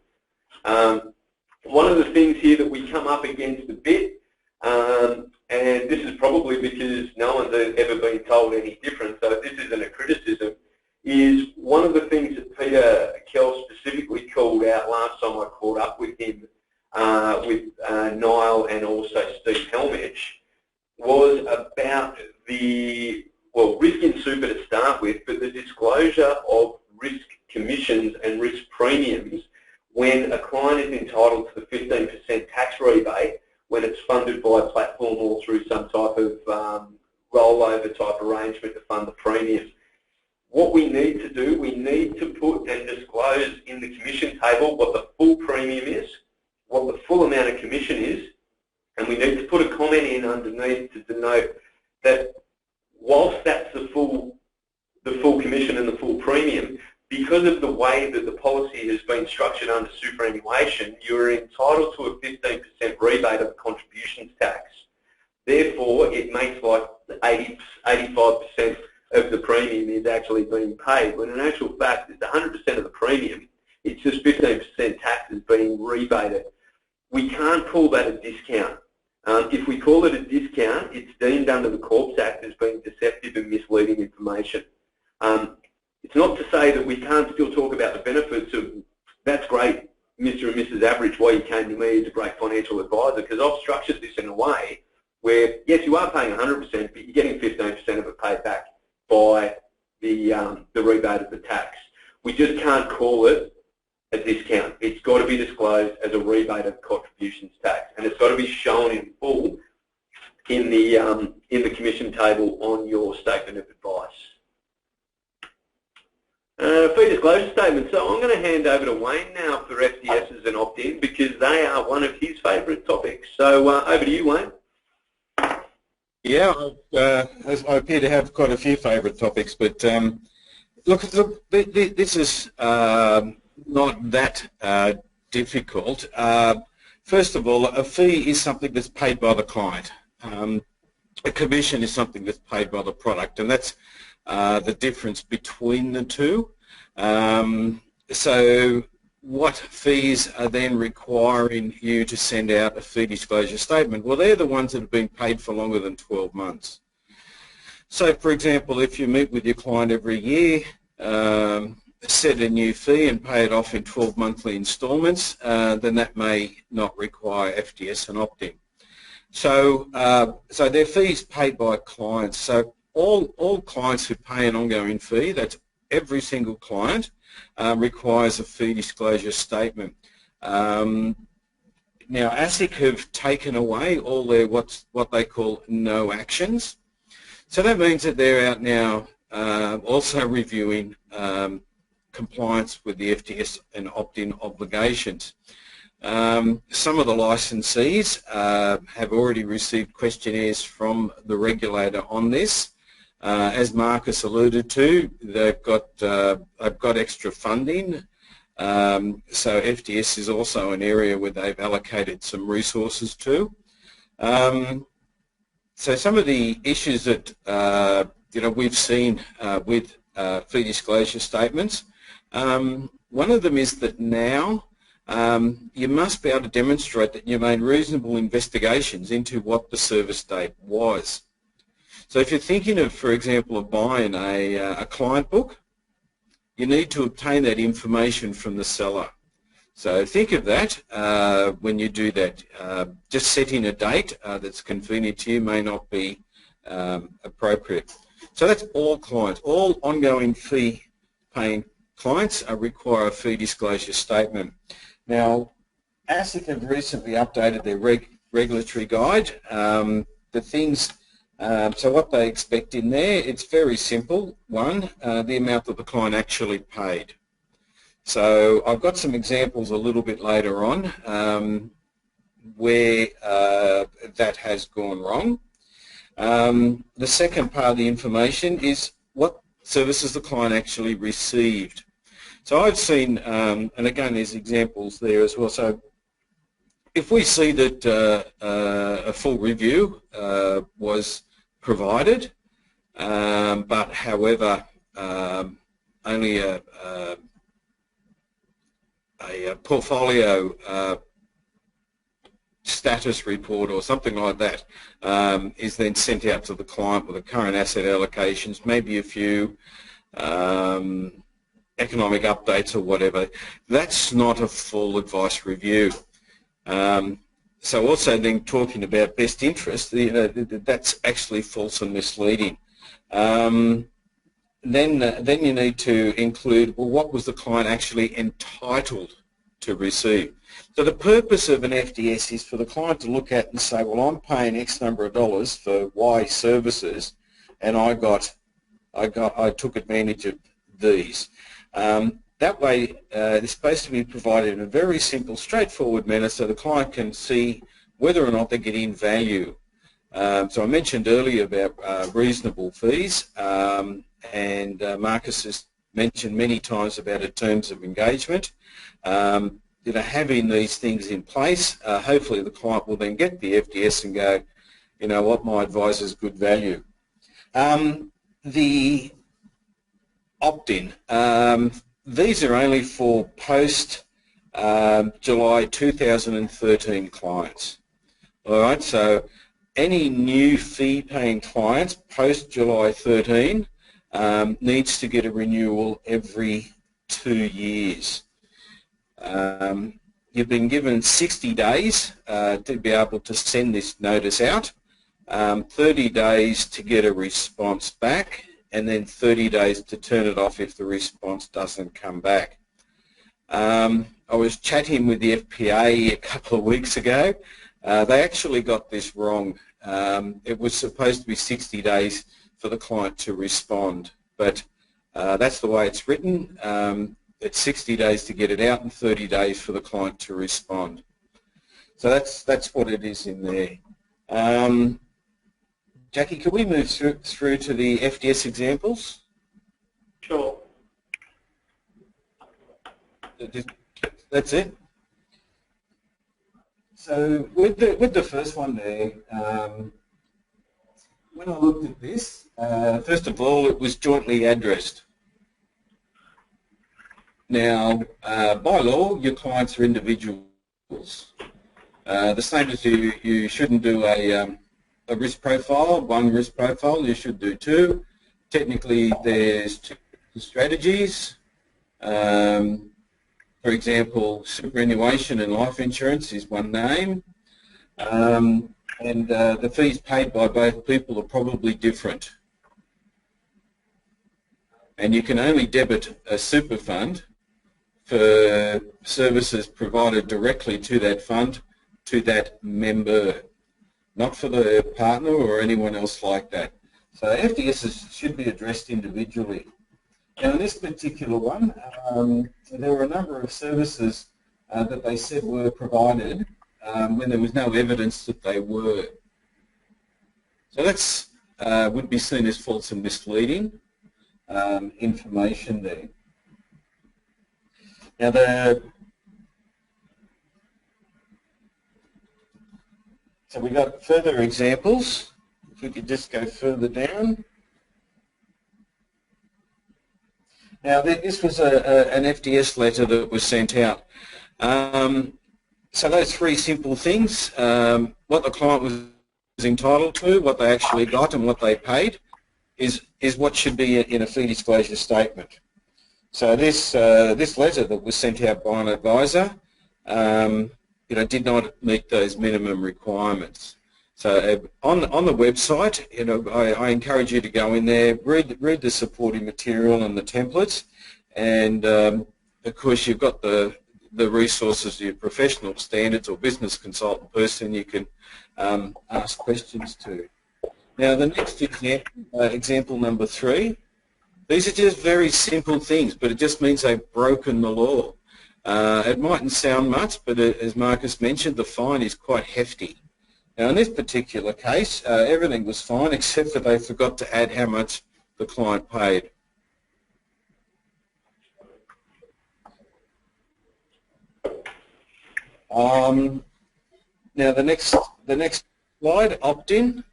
One of the things here that we come up against a bit, and this is probably because no one's ever been told any different, so this isn't a criticism, is one of the things that Peter Kell specifically called out last time I caught up with him, with Niall and also Steve Helmich, was about the, well, risk in super to start with, but the disclosure of risk commissions and risk premiums when a client is entitled to the 15% tax rebate when it's funded by a platform or through some type of rollover type arrangement to fund the premiums. What we need to do, we need to put and disclose in the commission table what the full premium is, what the full amount of commission is, and we need to put a comment in underneath to denote that whilst that's the full commission and the full premium, because of the way that the policy has been structured under superannuation, you're entitled to a 15% rebate of the contributions tax. Therefore, it makes like 85% of the premium is actually being paid, when in actual fact it's 100% of the premium, it's just 15% tax is being rebated. We can't call that a discount. If we call it a discount, it's deemed under the Corps Act as being deceptive and misleading information. It's not to say that we can't still talk about the benefits of, that's great, Mr. and Mrs. Average, why you came to me as a great financial advisor, because I've structured this in a way where, yes, you are paying 100%, but you're getting 15% of it paid back by the rebate of the tax. We just can't call it a discount. It's got to be disclosed as a rebate of contributions tax, and it's got to be shown in full in the commission table on your statement of advice. Fee disclosure statement. So I'm going to hand over to Wayne now for FDSs and opt-in because they are one of his favourite topics. So over to you, Wayne. Yeah, I appear to have quite a few favourite topics, but look, this is not that difficult. First of all, a fee is something that's paid by the client. A commission is something that's paid by the product, and that's the difference between the two. So what fees are then requiring you to send out a fee disclosure statement? Well, they're the ones that have been paid for longer than 12 months. So, for example, if you meet with your client every year, set a new fee and pay it off in 12 monthly instalments, then that may not require FDS and opt-in. So, so they're fees paid by clients. So all clients who pay an ongoing fee, that's every single client, requires a fee disclosure statement. Now, ASIC have taken away all their what they call no actions. So that means that they're out now also reviewing compliance with the FDS and opt-in obligations. Some of the licensees have already received questionnaires from the regulator on this. As Marcus alluded to, they've got extra funding. So FDS is also an area where they've allocated some resources to. So some of the issues that we've seen with fee disclosure statements, one of them is that now you must be able to demonstrate that you made reasonable investigations into what the service date was. So if you're thinking of, for example, of buying a client book, you need to obtain that information from the seller. So think of that when you do that. Just setting a date that's convenient to you may not be appropriate. So that's all clients. All ongoing fee-paying clients require a fee disclosure statement. Now, ASIC have recently updated their regulatory guide. So what they expect in there, it's very simple. One, the amount that the client actually paid. So I've got some examples a little bit later on where that has gone wrong. The second part of the information is what services the client actually received. So I've seen, and again there's examples there as well, so if we see that a full review was provided, but however only a portfolio status report or something like that is then sent out to the client with the current asset allocations, maybe a few economic updates or whatever, that's not a full advice review. So also then talking about best interest, that's actually false and misleading. Then you need to include, well, what was the client actually entitled to receive? So the purpose of an FDS is for the client to look at and say, well, I'm paying X number of dollars for Y services, and I took advantage of these. That way, it's supposed to be provided in a very simple, straightforward manner so the client can see whether or not they're getting value. So I mentioned earlier about reasonable fees, and Marcus has mentioned many times about the terms of engagement. Having these things in place, hopefully the client will then get the FDS and go, you know what, my advisor's good value. The opt-in. These are only for post-July 2013 clients. All right, so any new fee-paying clients post-July 13 needs to get a renewal every 2 years. You've been given 60 days to be able to send this notice out, 30 days to get a response back, and then 30 days to turn it off if the response doesn't come back. I was chatting with the FPA a couple of weeks ago. They actually got this wrong. It was supposed to be 60 days for the client to respond, but that's the way it's written. It's 60 days to get it out and 30 days for the client to respond. So that's what it is in there. Jackie, can we move through to the FDS examples? Sure. That's it. So with the first one there, when I looked at this, first of all, it was jointly addressed. Now, by law, your clients are individuals. The same as you shouldn't do a risk profile, one risk profile, you should do two. Technically, there's two strategies. For example, superannuation and life insurance is one name, and the fees paid by both people are probably different. And you can only debit a super fund for services provided directly to that fund, to that member, not for the partner or anyone else like that. So FDSs should be addressed individually. Now in this particular one, there were a number of services that they said were provided when there was no evidence that they were. So that's would be seen as false and misleading information there. Now So we got further examples. If we could just go further down. Now this was an FDS letter that was sent out. So those three simple things, what the client was entitled to, what they actually got and what they paid, is what should be in a fee disclosure statement. So this letter that was sent out by an advisor, did not meet those minimum requirements. So on the website, I encourage you to go in there, read the supporting material and the templates, and of course you've got the resources, your professional standards or business consultant person you can ask questions to. Now the next example number 3, these are just very simple things, but it just means they've broken the law. It mightn't sound much, but as Marcus mentioned, the fine is quite hefty. Now in this particular case, everything was fine except for they forgot to add how much the client paid. Now the next slide, opt-in.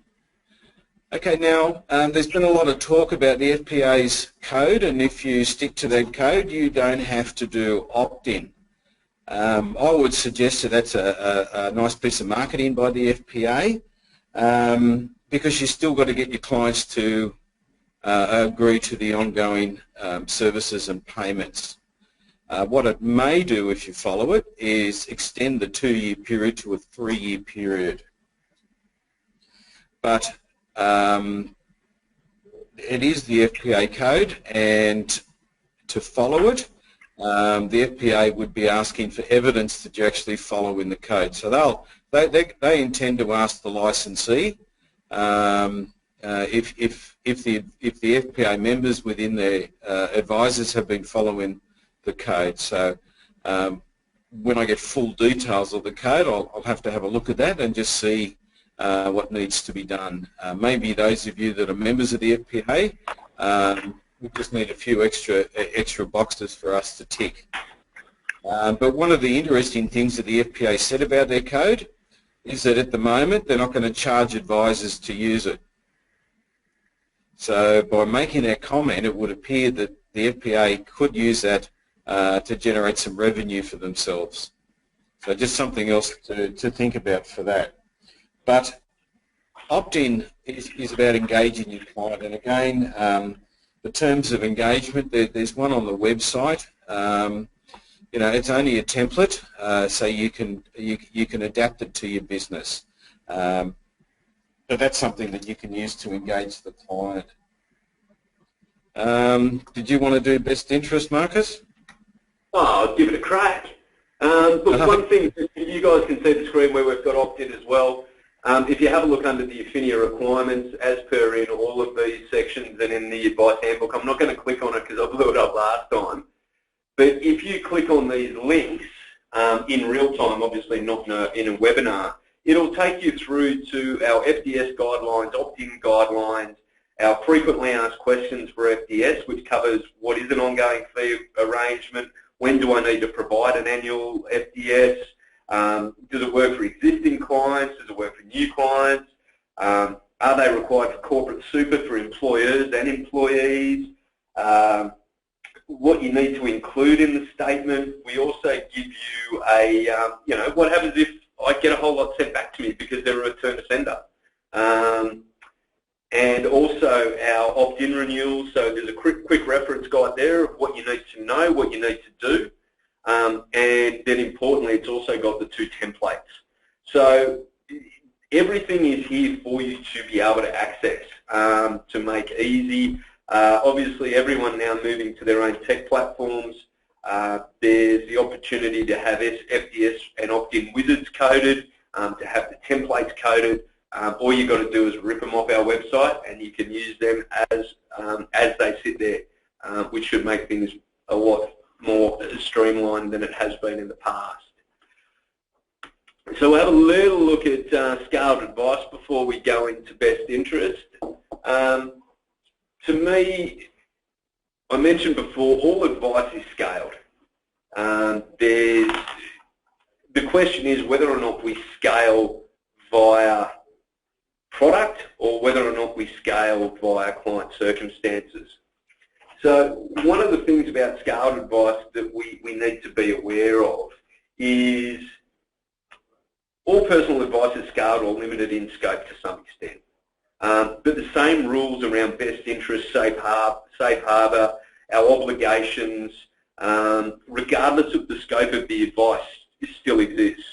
Okay, now there's been a lot of talk about the FPA's code, and if you stick to that code, you don't have to do opt-in. I would suggest that that's a nice piece of marketing by the FPA, because you've still got to get your clients to agree to the ongoing services and payments. What it may do if you follow it is extend the 2-year period to a 3-year period. But it is the FPA code, and to follow it, the FPA would be asking for evidence that you actually follow in the code. So they intend to ask the licensee if the FPA members within their advisors have been following the code. So when I get full details of the code, I'll have to have a look at that and just see what needs to be done. Maybe those of you that are members of the FPA, we just need a few extra boxes for us to tick. But one of the interesting things that the FPA said about their code is that at the moment they're not going to charge advisors to use it. So by making that comment, it would appear that the FPA could use that to generate some revenue for themselves. So just something else to think about for that. But opt-in is about engaging your client, and again, the terms of engagement, there's one on the website. It's only a template, so you can adapt it to your business. But that's something that you can use to engage the client. Did you want to do best interest, Marcus? Oh, I'll give it a crack. Look, one thing, you guys can see the screen where we've got opt-in as well. If you have a look under the Affinia requirements, as per in all of these sections and in the advice handbook, I'm not going to click on it because I blew it up last time. But if you click on these links in real time, obviously not in a webinar, it'll take you through to our FDS guidelines, opt-in guidelines, our frequently asked questions for FDS, which covers what is an ongoing fee arrangement, when do I need to provide an annual FDS, does it work for existing clients, does it work for new clients, are they required for corporate super for employers and employees, what you need to include in the statement. We also give you a, what happens if I get a whole lot sent back to me because they're a return to sender. And also our opt-in renewals, so there's a quick reference guide there of what you need to know, what you need to do, and then importantly it's also got the 2 templates. So everything is here for you to be able to access, to make easy. Obviously everyone now moving to their own tech platforms. There's the opportunity to have FDS and opt-in wizards coded, to have the templates coded. All you've got to do is rip them off our website and you can use them as they sit there, which should make things a lot more streamlined than it has been in the past. So we'll have a little look at scaled advice before we go into best interest. To me, I mentioned before, all advice is scaled. The question is whether or not we scale via product or whether or not we scale via client circumstances. So one of the things about scaled advice that we need to be aware of is all personal advice is scaled or limited in scope to some extent. But the same rules around best interest, safe harbour, our obligations, regardless of the scope of the advice, still exists.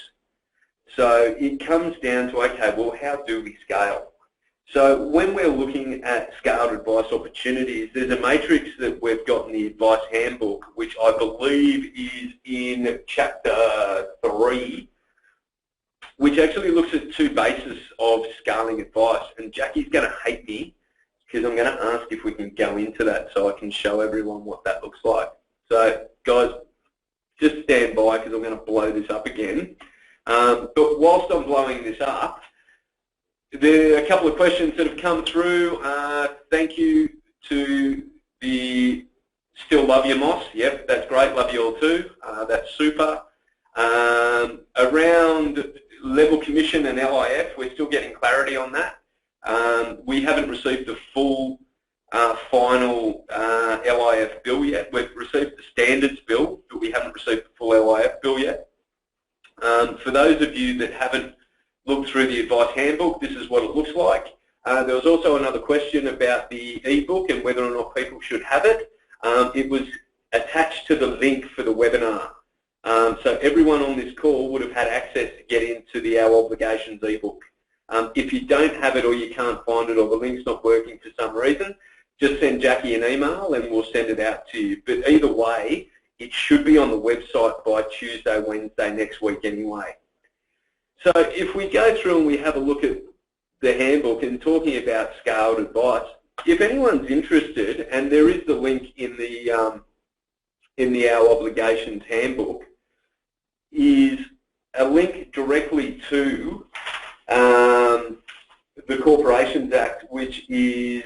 So it comes down to, okay, well, how do we scale? So when we're looking at scaled advice opportunities, there's a matrix that we've got in the advice handbook, which I believe is in chapter 3, which actually looks at 2 bases of scaling advice. And Jackie's going to hate me because I'm going to ask if we can go into that so I can show everyone what that looks like. So guys, just stand by because I'm going to blow this up again. But whilst I'm blowing this up, there are a couple of questions that have come through. Thank you to the Still Love You Moss. Yep, that's great. Love you all too. That's super. Around level commission and LIF, we're still getting clarity on that. We haven't received the full final LIF bill yet. We've received the standards bill, but we haven't received the full LIF bill yet. For those of you that haven't looked through the advice handbook, this is what it looks like. There was also another question about the ebook and whether or not people should have it. It was attached to the link for the webinar. So everyone on this call would have had access to get into the Our Obligations ebook. If you don't have it or you can't find it or the link's not working for some reason, just send Jackie an email and we'll send it out to you. But either way, it should be on the website by Tuesday, Wednesday next week anyway. So if we go through and we have a look at the handbook and talking about scaled advice, if anyone's interested, and there is the link in the Our Obligations handbook, is a link directly to the Corporations Act, which is,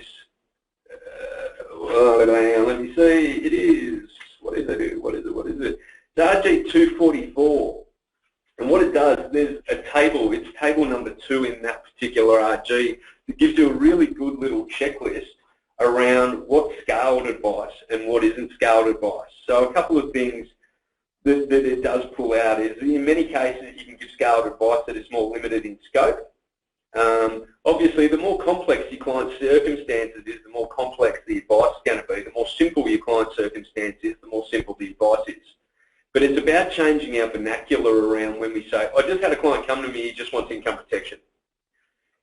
let me see, it is, what is it? It's RG 244. And what it does, there's a table, it's table number 2 in that particular RG, that gives you a really good little checklist around what's scaled advice and what isn't scaled advice. So a couple of things that it does pull out is, in many cases, you can give scaled advice that is more limited in scope. Obviously, the more complex your client's circumstances is, the more complex the advice is going to be. The more simple your client's circumstance is, the more simple the advice is. But it's about changing our vernacular around when we say, I just had a client come to me, he just wants income protection.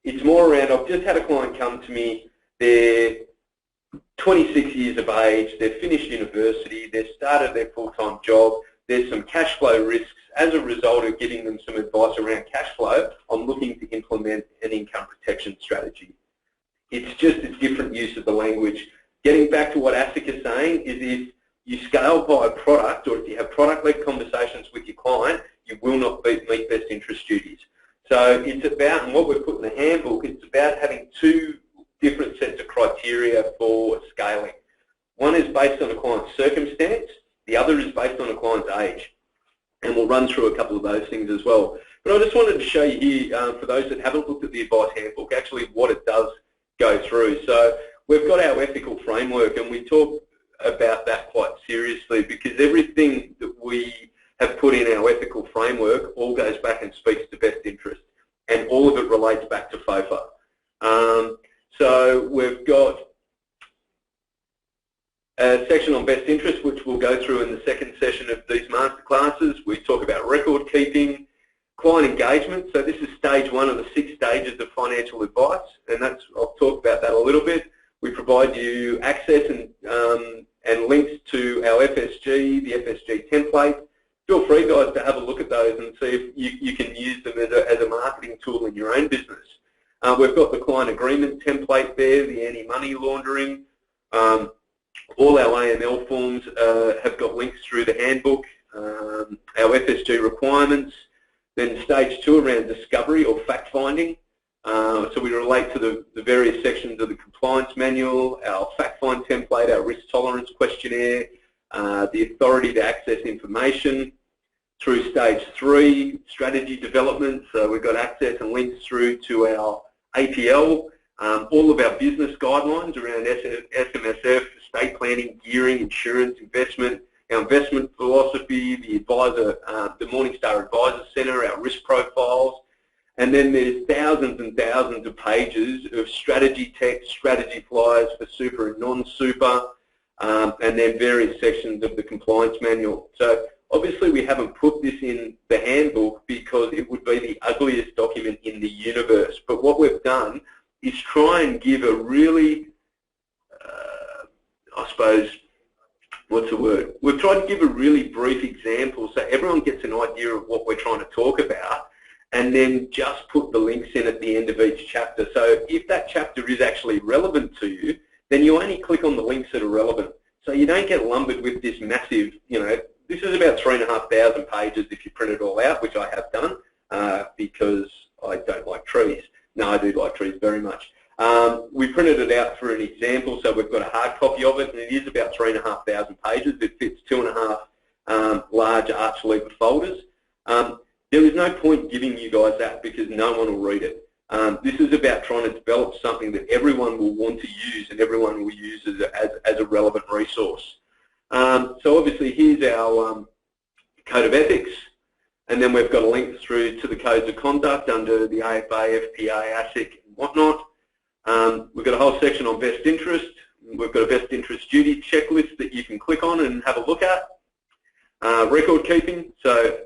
It's more around, I've just had a client come to me, they're 26 years of age, they've finished university, they've started their full-time job, there's some cash flow risks. As a result of giving them some advice around cash flow, I'm looking to implement an income protection strategy. It's just a different use of the language. Getting back to what ASIC is saying is, if you scale by a product, or if you have product-led conversations with your client, you will not meet best interest duties. So it's about, and what we've put in the handbook, it's about having 2 different sets of criteria for scaling. One is based on a client's circumstance, the other is based on a client's age. And we'll run through a couple of those things as well. But I just wanted to show you here, for those that haven't looked at the advice handbook, actually what it does go through. So we've got our ethical framework, and we talk about that quite seriously, because everything that we have put in our ethical framework all goes back and speaks to best interest, and all of it relates back to FOFA. So we've got a section on best interest, which we'll go through in the second session of these master classes. We talk about record keeping, client engagement. So this is stage 1 of the 6 stages of financial advice, and that's, I'll talk about that a little bit. We provide you access and links to our FSG, the FSG template. Feel free, guys, to have a look at those and see if you can use them as a marketing tool in your own business. We've got the client agreement template there, the anti-money laundering. All our AML forms have got links through the handbook, our FSG requirements, then stage 2 around discovery or fact-finding. So we relate to the various sections of the compliance manual, our fact-find template, our risk tolerance questionnaire, the authority to access information. through stage 3, strategy development. So we've got access and links through to our APL, all of our business guidelines around SMSF, estate planning, gearing, insurance, investment, our investment philosophy, the Morningstar Advisor Centre, our risk profiles, and then there's thousands and thousands of pages of strategy text, strategy flyers for super and non-super, and then various sections of the compliance manual. So obviously we haven't put this in the handbook because it would be the ugliest document in the universe. But what we've done is try and give a really, I suppose, what's the word? We've tried to give a really brief example so everyone gets an idea of what we're trying to talk about, and then just put the links in at the end of each chapter. So if that chapter is actually relevant to you, then you only click on the links that are relevant. So you don't get lumbered with this massive, this is about 3,500 pages if you print it all out, which I have done because I don't like trees. No, I do like trees very much. We printed it out for an example, so we've got a hard copy of it, and it is about 3,500 pages. It fits 2.5 large arch lever folders. There is no point giving you guys that because no one will read it. This is about trying to develop something that everyone will want to use and everyone will use as a relevant resource. So obviously here's our Code of Ethics, and then we've got a link through to the Codes of Conduct under the AFA, FPA, ASIC and whatnot. We've got a whole section on best interest. We've got a best interest duty checklist that you can click on and have a look at. Record keeping, so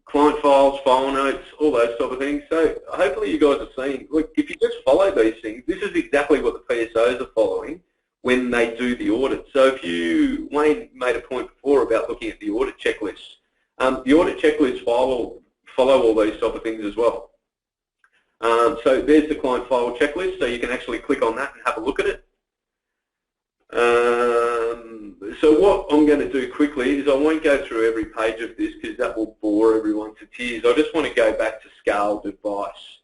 client files, file notes, all those sort of things. So hopefully you guys are seeing, look, if you just follow these things, this is exactly what the PSOs are following when they do the audit. So if Wayne made a point before about looking at the audit checklists. The audit checklists follow all these sort of things as well. So there's the client file checklist, so you can actually click on that and have a look at it. So what I'm going to do quickly is I won't go through every page of this because that will bore everyone to tears. I just want to go back to scaled advice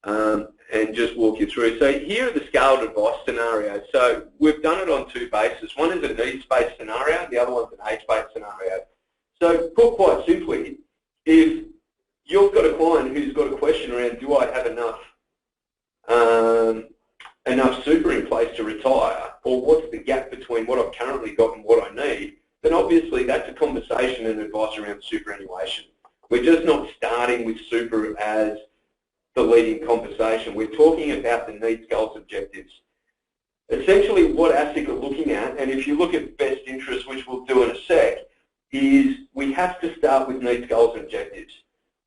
and just walk you through. So here are the scaled advice scenarios. So we've done it on 2 bases. One is a needs-based scenario, the other one's an age-based scenario. So put quite simply, if you've got a client who's got a question around, do I have enough super in place to retire, or what's the gap between what I've currently got and what I need, then obviously that's a conversation and advice around superannuation. We're just not starting with super as the leading conversation. We're talking about the needs, goals, objectives. Essentially what ASIC are looking at, and if you look at best interest, which we'll do in a sec, is we have to start with needs, goals and objectives.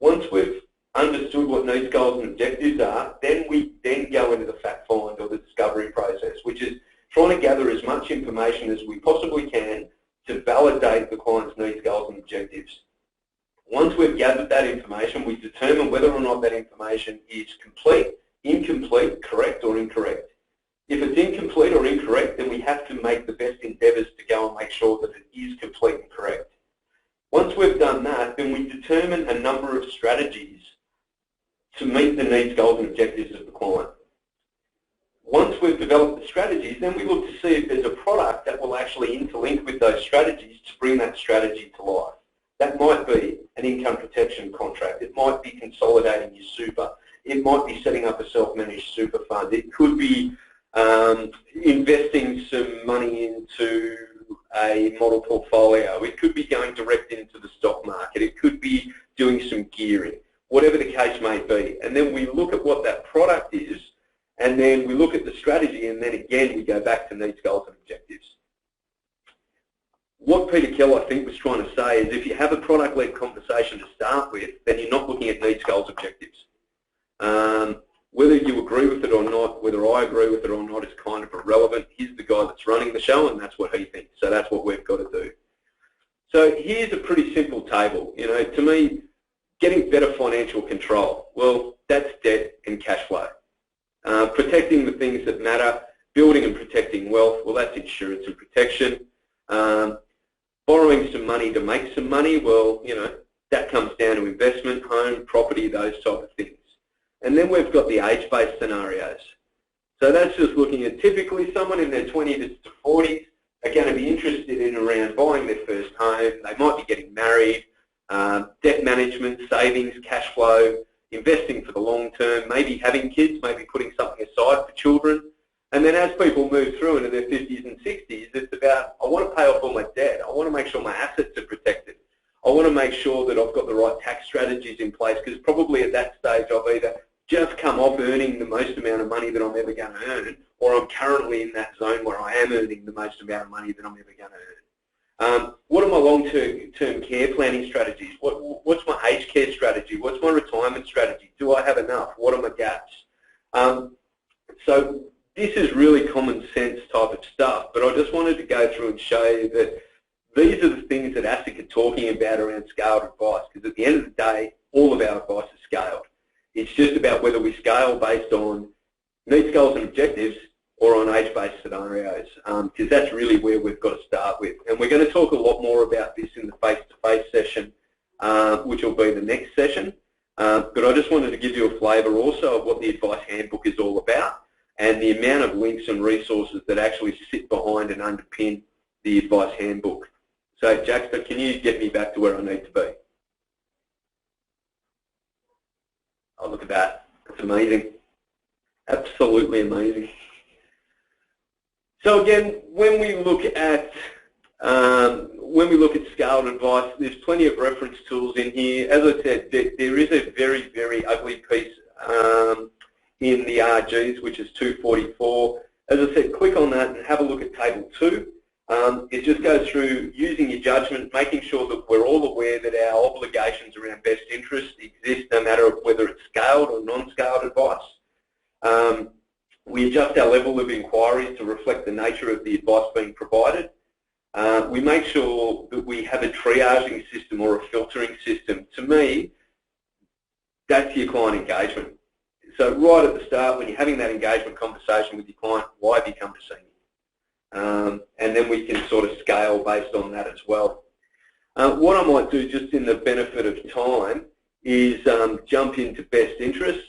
Once we've understood what needs, goals and objectives are, then we go into the fact find or the discovery process, which is trying to gather as much information as we possibly can to validate the client's needs, goals and objectives. Once we've gathered that information, we determine whether or not that information is complete, incomplete, correct or incorrect. If it's incomplete or incorrect, then we have to make the best endeavours to go and make sure that it is complete and correct. Once we've done that, then we determine a number of strategies to meet the needs, goals and objectives of the client. Once we've developed the strategies, then we look to see if there's a product that will actually interlink with those strategies to bring that strategy to life. That might be an income protection contract. It might be consolidating your super. It might be setting up a self-managed super fund. It could be investing some money into a model portfolio. It could be going direct into the stock market. It could be doing some gearing, whatever the case may be. And then we look at what that product is, and then we look at the strategy, and then again we go back to needs, goals and objectives. What Peter Kell, I think, was trying to say is if you have a product-led conversation to start with, then you're not looking at needs, goals, objectives. Whether you agree with it or not, whether I agree with it or not is kind of irrelevant. He's the guy that's running the show, and that's what he thinks. So that's what we've got to do. So here's a pretty simple table. You know, to me, getting better financial control. Well, that's debt and cash flow. Protecting the things that matter, building and protecting wealth. Well, that's insurance and protection. Borrowing some money to make some money. Well, you know, that comes down to investment, home, property, those type of things. And then we've got the age-based scenarios. So that's just looking at typically someone in their 20s to 40s are going to be interested in around buying their first home. They might be getting married. debt management, savings, cash flow, investing for the long term, maybe having kids, maybe putting something aside for children. And then as people move through into their 50s and 60s, it's about, I want to pay off all my debt. I want to make sure my assets are protected. I want to make sure that I've got the right tax strategies in place, because probably at that stage I've either just come off earning the most amount of money that I'm ever going to earn, or I'm currently in that zone where I am earning the most amount of money that I'm ever going to earn. What are my long-term care planning strategies? What's my aged care strategy? What's my retirement strategy? Do I have enough? What are my gaps? So this is really common sense type of stuff, but I just wanted to go through and show you that these are the things that ASIC are talking about around scaled advice, because at the end of the day, all of our advice is scaled. It's just about whether we scale based on needs, goals and objectives or on age-based scenarios, because that's really where we've got to start with. And we're going to talk a lot more about this in the face-to-face session, which will be the next session. But I just wanted to give you a flavour also of what the Advice Handbook is all about and the amount of links and resources that actually sit behind and underpin the Advice Handbook. So, Jackster, can you get me back to where I need to be? Oh, look at that. That's amazing. Absolutely amazing. So again, when we look at scaled advice, there's plenty of reference tools in here. As I said, there is a very, very ugly piece in the RGs, which is 244. As I said, click on that and have a look at Table 2. It just goes through using your judgment, making sure that we're all aware that our obligations around best interest exist no matter whether it's scaled or non-scaled advice. We adjust our level of inquiries to reflect the nature of the advice being provided. We make sure that we have a triaging system or a filtering system. To me, that's your client engagement. So right at the start, when you're having that engagement conversation with your client, why have you come to see me? And then we can sort of scale based on that as well. What I might do just in the benefit of time is jump into best interests.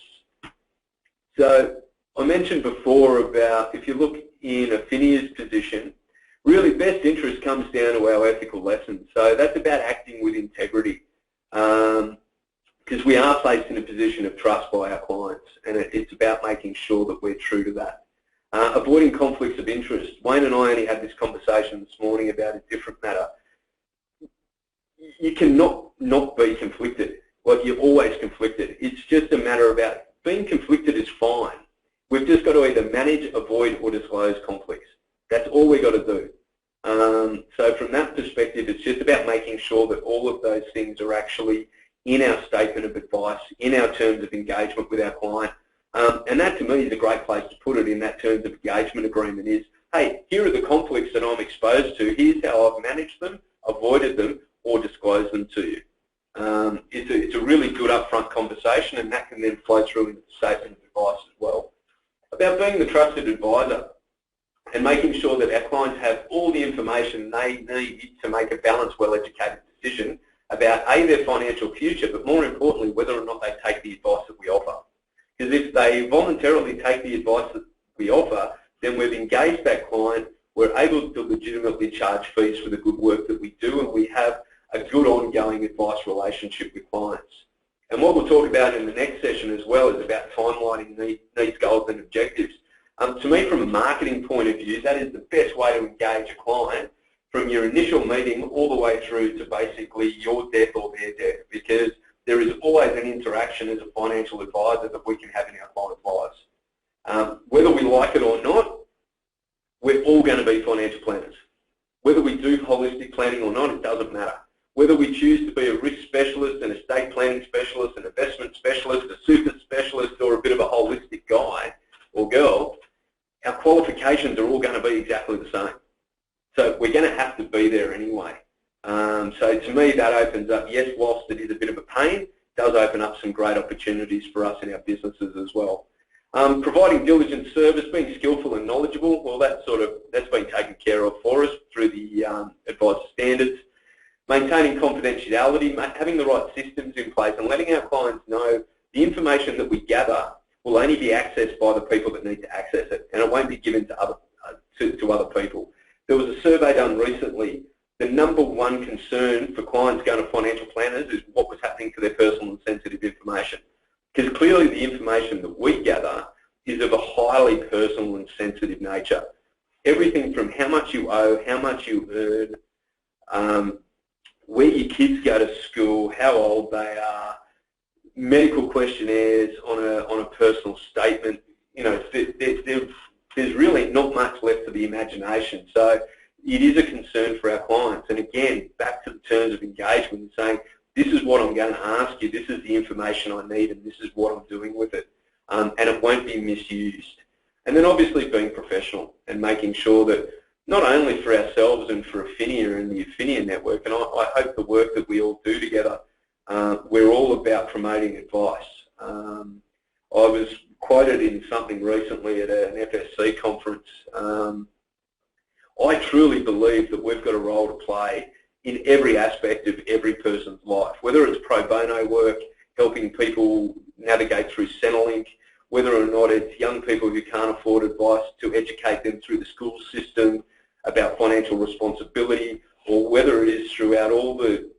So I mentioned before about if you look in Affinia's position, really best interest comes down to our ethical lessons. So that's about acting with integrity, because we are placed in a position of trust by our clients, and it's about making sure that we're true to that. Avoiding conflicts of interest. Wayne and I only had this conversation this morning about a different matter. You cannot not be conflicted. Like, you're always conflicted. It's just a matter about being conflicted is fine. We've just got to either manage, avoid, or disclose conflicts. That's all we've got to do. So from that perspective, it's just about making sure that all of those things are actually in our statement of advice, in our terms of engagement with our client. And that, to me, is a great place to put it in that terms of engagement agreement is, hey, here are the conflicts that I'm exposed to. Here's how I've managed them, avoided them, or disclosed them to you. It's a really good upfront conversation, and that can then flow through into the statement of advice as well. About being the trusted advisor and making sure that our clients have all the information they need to make a balanced, well-educated decision about A, their financial future, but more importantly, whether or not they take the advice that we offer. Because if they voluntarily take the advice that we offer, then we've engaged that client, we're able to legitimately charge fees for the good work that we do, and we have a good ongoing advice relationship with clients. And what we'll talk about in the next session as well is about timelining needs, goals and objectives. To me, from a marketing point of view, that is the best way to engage a client from your initial meeting all the way through to basically your death or their death, because there is always an interaction as a financial advisor that we can have in our clients' lives. Whether we like it or not, we're all going to be financial planners. Whether we do holistic planning or not, it doesn't matter. Whether we choose to be a risk specialist, an estate planning specialist, an investment specialist, a super specialist, or a bit of a holistic guy or girl, our qualifications are all going to be exactly the same. So we're going to have to be there anyway. So to me, that opens up, yes, whilst it is a bit of a pain, it does open up some great opportunities for us in our businesses as well. Providing diligent service, being skillful and knowledgeable, well, that's been taken care of for us through the advisor standards. Maintaining confidentiality, having the right systems in place and letting our clients know the information that we gather will only be accessed by the people that need to access it, and it won't be given to other people. There was a survey done recently the number one concern for clients going to financial planners is what was happening to their personal and sensitive information. Because clearly the information that we gather is of a highly personal and sensitive nature. Everything from how much you owe, how much you earn, where your kids go to school, how old they are, medical questionnaires on a personal statement. You know, there's really not much left for the imagination. So it is a concern for our clients. And again, back to the terms of engagement and saying, this is what I'm going to ask you, this is the information I need, and this is what I'm doing with it. And it won't be misused. And then obviously being professional and making sure that not only for ourselves and for Affinia and the Affinia network, and I hope the work that we all do together, we're all about promoting advice. I was quoted in something recently at an FSC conference. I truly believe that we've got a role to play in every aspect of every person's life, whether it's pro bono work, helping people navigate through Centrelink, whether or not it's young people who can't afford advice to educate them through the school system about financial responsibility, or whether it is throughout all the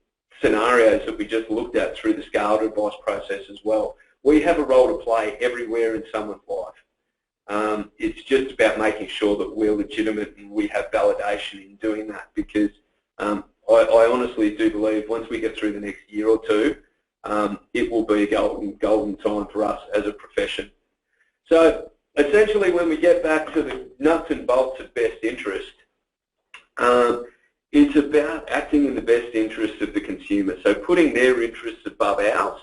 scenarios that we just looked at through the scaled advice process as well. We have a role to play everywhere in someone's life. It's just about making sure that we're legitimate and we have validation in doing that, because I honestly do believe once we get through the next year or two, it will be a golden time for us as a profession. So essentially when we get back to the nuts and bolts of best interest, it's about acting in the best interest of the consumer, so putting their interests above ours.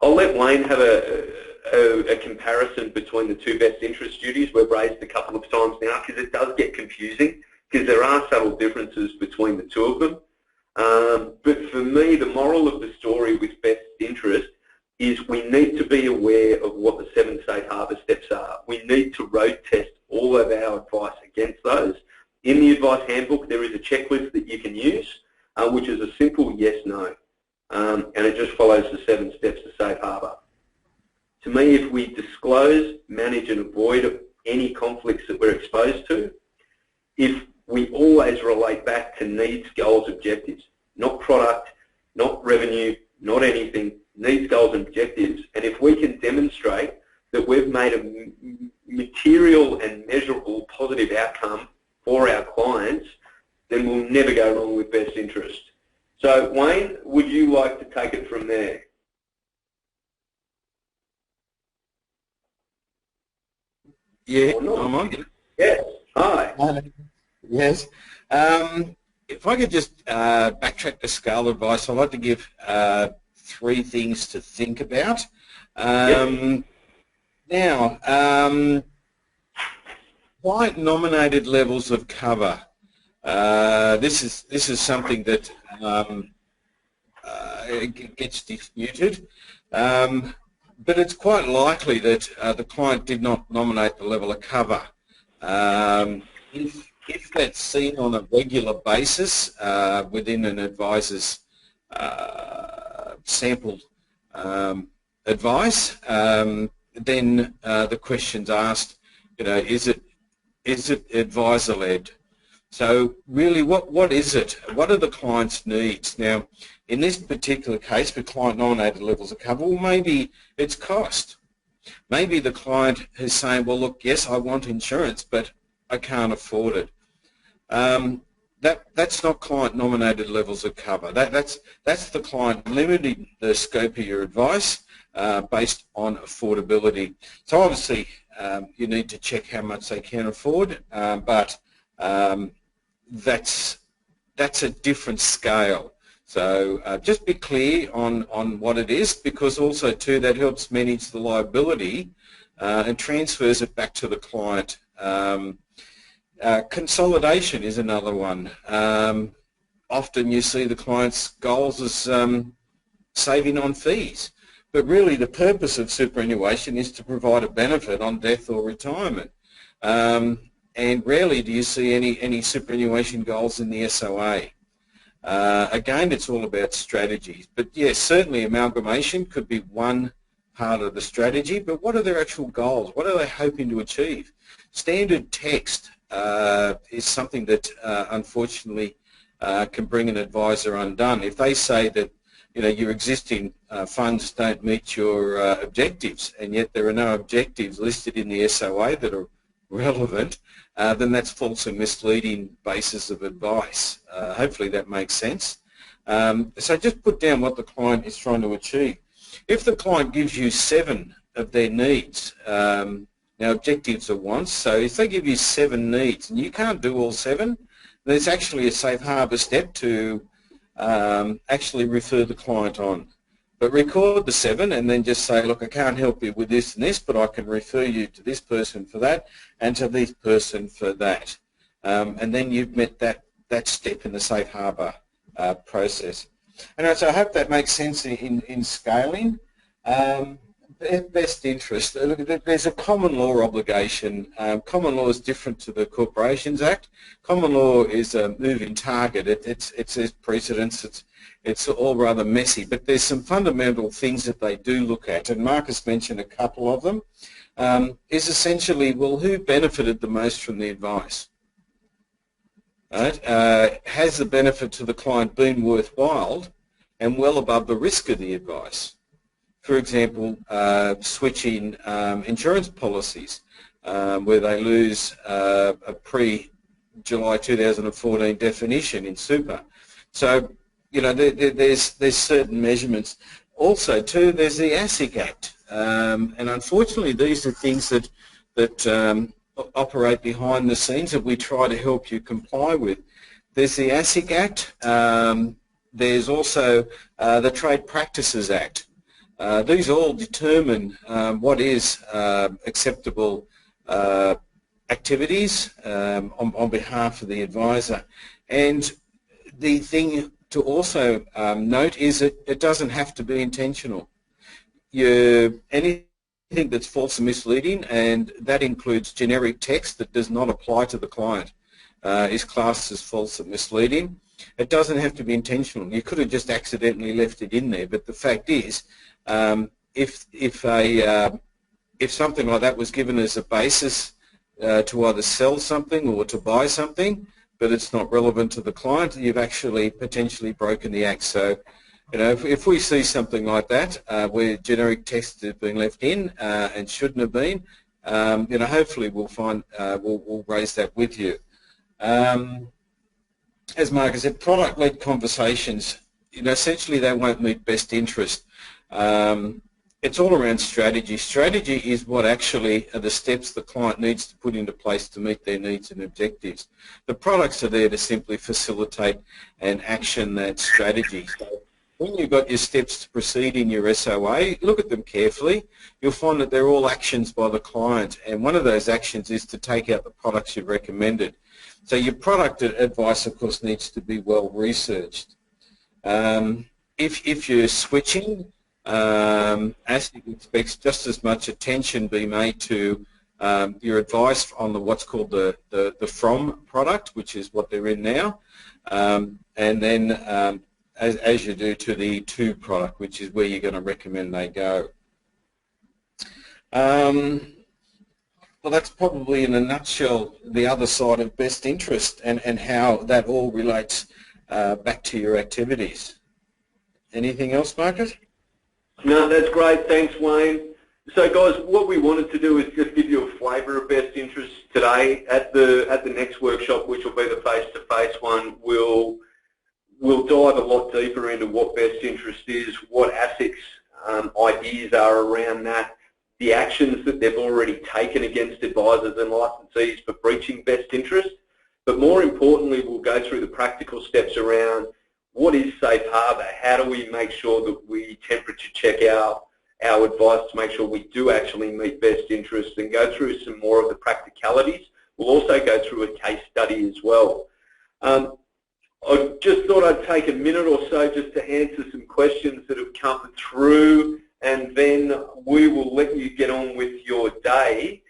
I'll let Wayne have a comparison between the two best interest duties. We've raised a couple of times now because it does get confusing, because there are subtle differences between the two of them. But for me, the moral of the story with best interest is we need to be aware of what the 7 safe harbour steps are. We need to road test all of our advice against those. In the advice handbook, there is a checklist that you can use, which is a simple yes-no. And it just follows the 7 steps to safe harbour. To me, if we disclose, manage and avoid any conflicts that we're exposed to, if we always relate back to needs, goals, objectives, not product, not revenue, not anything, needs, goals and objectives, and if we can demonstrate that we've made a material and measurable positive outcome for our clients, then we'll never go wrong with best interest. So Wayne, would you like to take it from there? Yeah, I'm on. Yes, hi. Yes. If I could just backtrack to scale advice, I'd like to give 3 things to think about. Now, client nominated levels of cover. This is something that gets disputed, but it's quite likely that the client did not nominate the level of cover. If that's seen on a regular basis within an advisor's sampled advice, then the question's asked, you know, is it advisor-led? So really, what is it? What are the client's needs? Now, in this particular case, for client-nominated levels of cover, well, maybe it's cost. Maybe the client is saying, well, look, yes, I want insurance, but I can't afford it. That's not client-nominated levels of cover. That's the client limiting the scope of your advice based on affordability. So obviously, you need to check how much they can afford, but that's a different scale. So just be clear on what it is, because also too that helps manage the liability and transfers it back to the client. Consolidation is another one. Often you see the client's goals as saving on fees, but really the purpose of superannuation is to provide a benefit on death or retirement. And rarely do you see any superannuation goals in the SOA. Again, it's all about strategies. But yes, certainly amalgamation could be one part of the strategy, but what are their actual goals? What are they hoping to achieve? Standard text is something that unfortunately can bring an advisor undone. If they say that your existing funds don't meet your objectives, and yet there are no objectives listed in the SOA that are relevant, then that's false and misleading basis of advice. Hopefully that makes sense. So just put down what the client is trying to achieve. If the client gives you 7 of their needs, now objectives are wants, so if they give you 7 needs and you can't do all 7, there's actually a safe harbour step to actually refer the client on. But record the 7 and then just say, look, I can't help you with this and this, but I can refer you to this person for that and to this person for that. And then you've met that step in the safe harbour process. And so I hope that makes sense in scaling. Best interest, there's a common law obligation. Common law is different to the Corporations Act. Common law is a moving target. It says precedents. It's all rather messy, but there's some fundamental things that they do look at, and Marcus mentioned a couple of them, is essentially, well, who benefited the most from the advice? Right? Has the benefit to the client been worthwhile and well above the risk of the advice? For example, switching insurance policies where they lose a pre-July 2014 definition in super. So, there's certain measurements. Also, too, there's the ASIC Act, and unfortunately, these are things that operate behind the scenes that we try to help you comply with. There's the ASIC Act. There's also the Trade Practices Act. These all determine what is acceptable activities on behalf of the advisor. And the thing to also note is that it doesn't have to be intentional. Anything that's false and misleading, and that includes generic text that does not apply to the client, is classed as false and misleading. It doesn't have to be intentional. You could have just accidentally left it in there, but the fact is, if something like that was given as a basis to either sell something or to buy something, but it's not relevant to the client, you've actually potentially broken the act. So, if we see something like that where generic text has been left in and shouldn't have been, hopefully we'll raise that with you. As Marcus said, product-led conversations, essentially they won't meet best interest. It's all around strategy. Strategy is what actually are the steps the client needs to put into place to meet their needs and objectives. The products are there to simply facilitate and action that strategy. So when you've got your steps to proceed in your SOA, look at them carefully. You'll find that they're all actions by the client, and one of those actions is to take out the products you've recommended. So your product advice, of course, needs to be well researched. If you're switching, ASIC expects just as much attention be made to your advice on what's called the from product, which is what they're in now, and then as you do to the to product, which is where you're going to recommend they go. Well, that's probably in a nutshell the other side of best interest and how that all relates back to your activities. Anything else, Marcus? No, that's great. Thanks, Wayne. So, guys, what we wanted to do is just give you a flavour of best interest today. At the next workshop, which will be the face-to-face one, we'll dive a lot deeper into what best interest is, what ASIC's ideas are around that, the actions that they've already taken against advisors and licensees for breaching best interest. But more importantly, we'll go through the practical steps around what is safe harbour, how do we make sure that we temperature check our advice to make sure we do actually meet best interest, and go through some more of the practicalities. We'll also go through a case study as well. I just thought I'd take a minute or so just to answer some questions that have come through, and then we will let you get on with your day.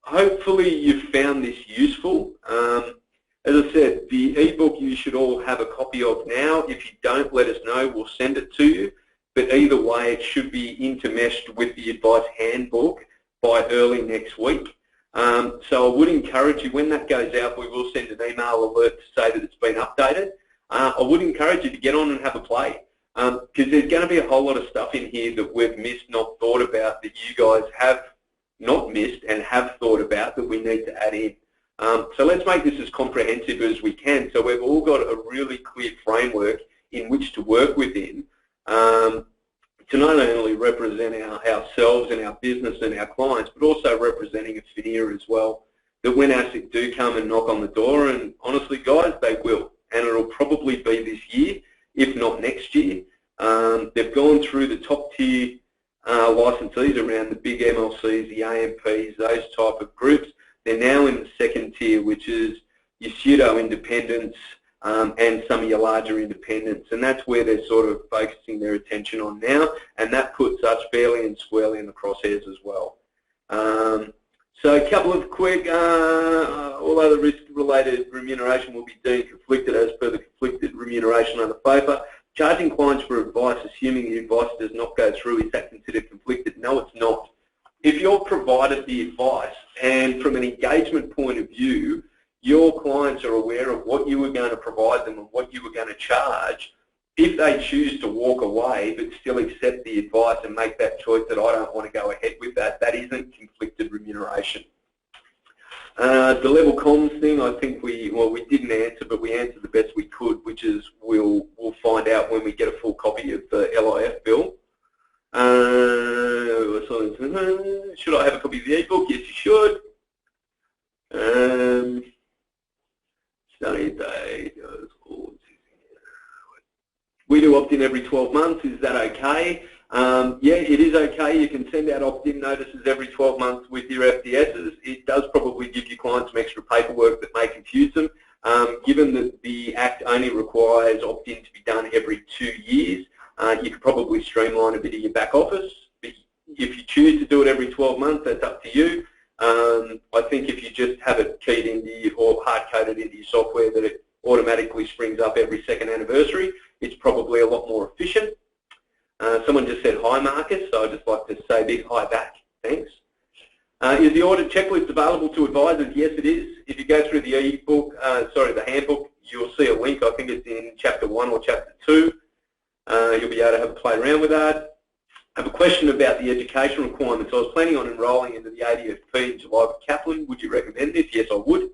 Hopefully you've found this useful. As I said, the ebook you should all have a copy of now. If you don't, let us know. We'll send it to you. But either way, it should be intermeshed with the advice handbook by early next week. So I would encourage you, when that goes out, we will send an email alert to say that it's been updated. I would encourage you to get on and have a play, because there's going to be a whole lot of stuff in here that we've missed, not thought about, that you guys have not missed and have thought about that we need to add in. So let's make this as comprehensive as we can, so we've all got a really clear framework in which to work within, to not only represent ourselves and our business and our clients, but also representing Affinia as well, that when ASIC do come and knock on the door, and honestly guys, they will, and it'll probably be this year, if not next year. They've gone through the top tier licensees around the big MLCs, the AMPs, those type of groups. They're now in the second tier, which is your pseudo-independents and some of your larger independents, and that's where they're sort of focusing their attention on now, and that puts us fairly and squarely in the crosshairs as well. So a couple of quick, although the risk-related remuneration will be deemed conflicted as per the conflicted remuneration under FOFA, charging clients for advice, assuming the advice does not go through, is that considered conflicted? No, it's not. If you're provided the advice, and from an engagement point of view, your clients are aware of what you were going to provide them and what you were going to charge, if they choose to walk away but still accept the advice and make that choice that I don't want to go ahead with that, that isn't conflicted remuneration. The level comms thing, I think we didn't answer, but we answered the best we could, which is we'll find out when we get a full copy of the LIF bill. Should I have a copy of the e-book? Yes, you should. Study date. We do opt-in every 12 months. Is that okay? Yeah, it is okay. You can send out opt-in notices every 12 months with your FDSs. It does probably give your clients some extra paperwork that may confuse them. Given that the Act only requires opt-in to be done every 2 years, you could probably streamline a bit of your back office. If you choose to do it every 12 months, that's up to you. I think if you just have it keyed into or hard-coded into your software that it automatically springs up every second anniversary, it's probably a lot more efficient. Someone just said hi, Marcus, so I'd just like to say a big hi back. Thanks. Is the audit checklist available to advisors? Yes, it is. If you go through the e-book, the handbook, you'll see a link. I think it's in Chapter 1 or Chapter 2. You'll be able to have a play around with that. I have a question about the education requirements. I was planning on enrolling into the ADFP in July with Kaplan. Would you recommend this? Yes, I would.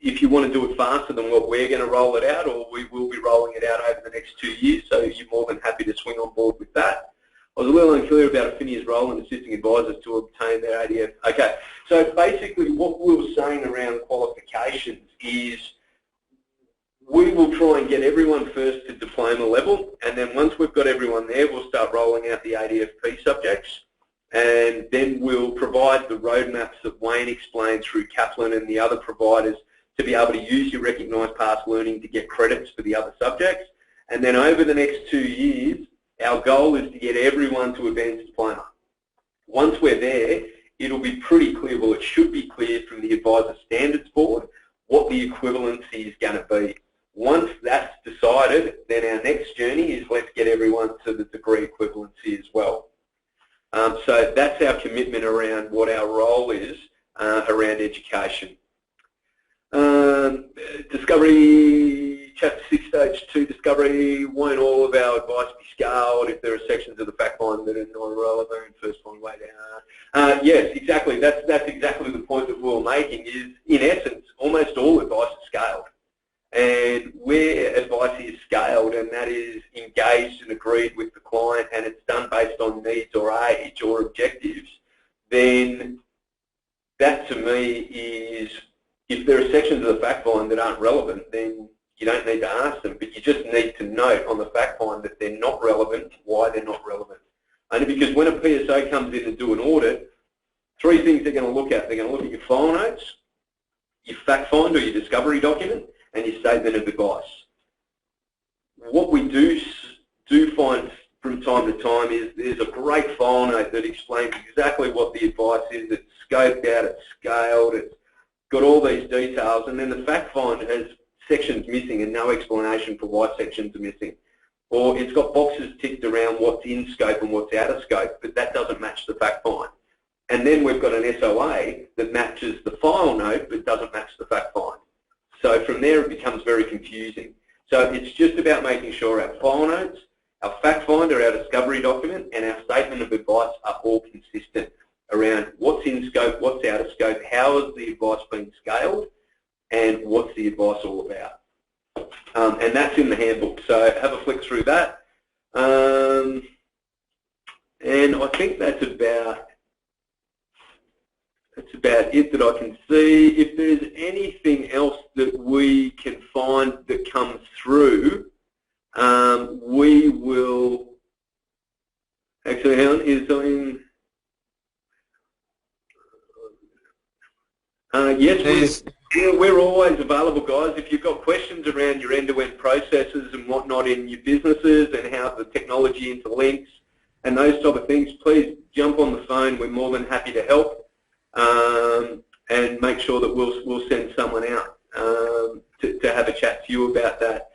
If you want to do it faster than what we're going to roll it out, or we will be rolling it out over the next 2 years, so you're more than happy to swing on board with that. I was a little unclear about Affinia's role in assisting advisors to obtain their ADF. Okay, so basically what we were saying around qualifications is we will try and get everyone first to diploma level, and then once we've got everyone there, we'll start rolling out the ADFP subjects, and then we'll provide the roadmaps that Wayne explained through Kaplan and the other providers to be able to use your recognised past learning to get credits for the other subjects. And then over the next 2 years, our goal is to get everyone to advanced diploma. Once we're there, it'll be pretty clear, well, it should be clear from the Advisor Standards Board what the equivalency is going to be. Once that's decided, then our next journey is let's get everyone to the degree equivalency as well. So that's our commitment around what our role is around education. Discovery, Chapter 6, Stage 2 discovery, won't all of our advice be scaled if there are sections of the fact find that are non-relevant, first one way down? Yes, exactly. That's exactly the point that we were making is, in essence, almost all advice is scaled. And where advice is scaled, and that is engaged and agreed with the client, and it's done based on needs or age or objectives, then that to me is, if there are sections of the fact find that aren't relevant, then you don't need to ask them, but you just need to note on the fact find that they're not relevant, why they're not relevant. Only because when a PSO comes in to do an audit, 3 things they're going to look at. They're going to look at your file notes, your fact find or your discovery document, and your statement of advice. What we do find from time to time is there's a great file note that explains exactly what the advice is. It's scoped out, it's scaled, it's got all these details, and then the fact find has sections missing and no explanation for why sections are missing. Or it's got boxes ticked around what's in scope and what's out of scope, but that doesn't match the fact find. And then we've got an SOA that matches the file note but doesn't match the fact find. So from there it becomes very confusing. So it's just about making sure our file notes, our fact finder, our discovery document, and our statement of advice are all consistent around what's in scope, what's out of scope, how is the advice being scaled, and what's the advice all about. And that's in the handbook. So have a flick through that. And I think that's about it that I can see. If there's anything else that we can find that comes through, we will actually, Helen, is something. Yes, we're always available, guys. If you've got questions around your end-to-end processes and whatnot in your businesses and how the technology interlinks and those type of things, please jump on the phone. We're more than happy to help and make sure that we'll send someone out to have a chat to you about that.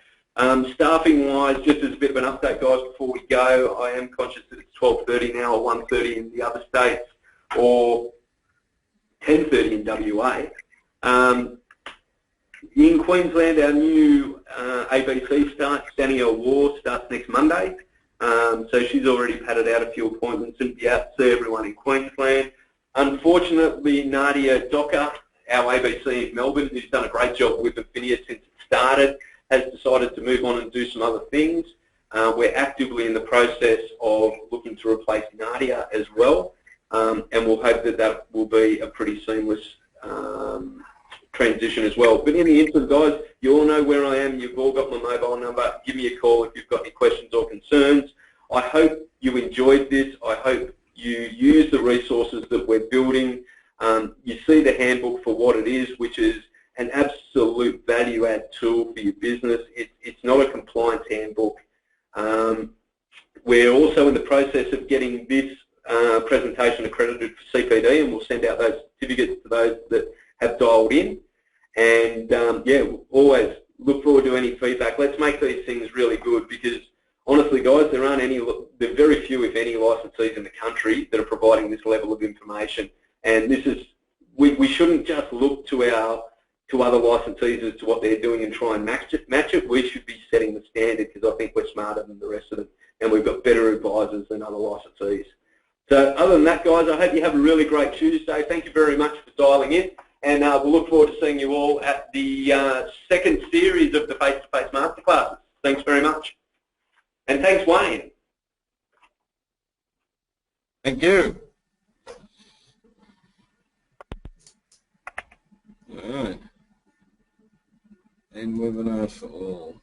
Staffing-wise, just as a bit of an update, guys, before we go, I am conscious that it's 12:30 now or 1:30 in the other states or 10:30 in WA. In Queensland, our new ABC starts, Danielle War, starts next Monday. So she's already padded out a few appointments and be out to see everyone in Queensland. Unfortunately, Nadia Docker, our ABC in Melbourne, who's done a great job with Affinia since it started, has decided to move on and do some other things. We're actively in the process of looking to replace Nadia as well, and we'll hope that that will be a pretty seamless transition as well. But in the interim, guys, you all know where I am. You've all got my mobile number. Give me a call if you've got any questions or concerns. I hope you enjoyed this. I hope you use the resources that we're building. You see the handbook for what it is, which is an absolute value-add tool for your business. It's not a compliance handbook. We're also in the process of getting this presentation accredited for CPD, and we'll send out those certificates to those that have dialed in. And yeah, always look forward to any feedback. Let's make these things really good, because honestly, guys, there are very few, if any, licensees in the country that are providing this level of information. And this is, we shouldn't just look to other licensees as to what they're doing and try and match it. We should be setting the standard, because I think we're smarter than the rest of them, and we've got better advisors than other licensees. So other than that, guys, I hope you have a really great Tuesday. Thank you very much for dialing in, and we'll look forward to seeing you all at the second series of the face-to-face masterclasses. Thanks very much. And thanks, Wayne. Thank you. All right. And webinar for all.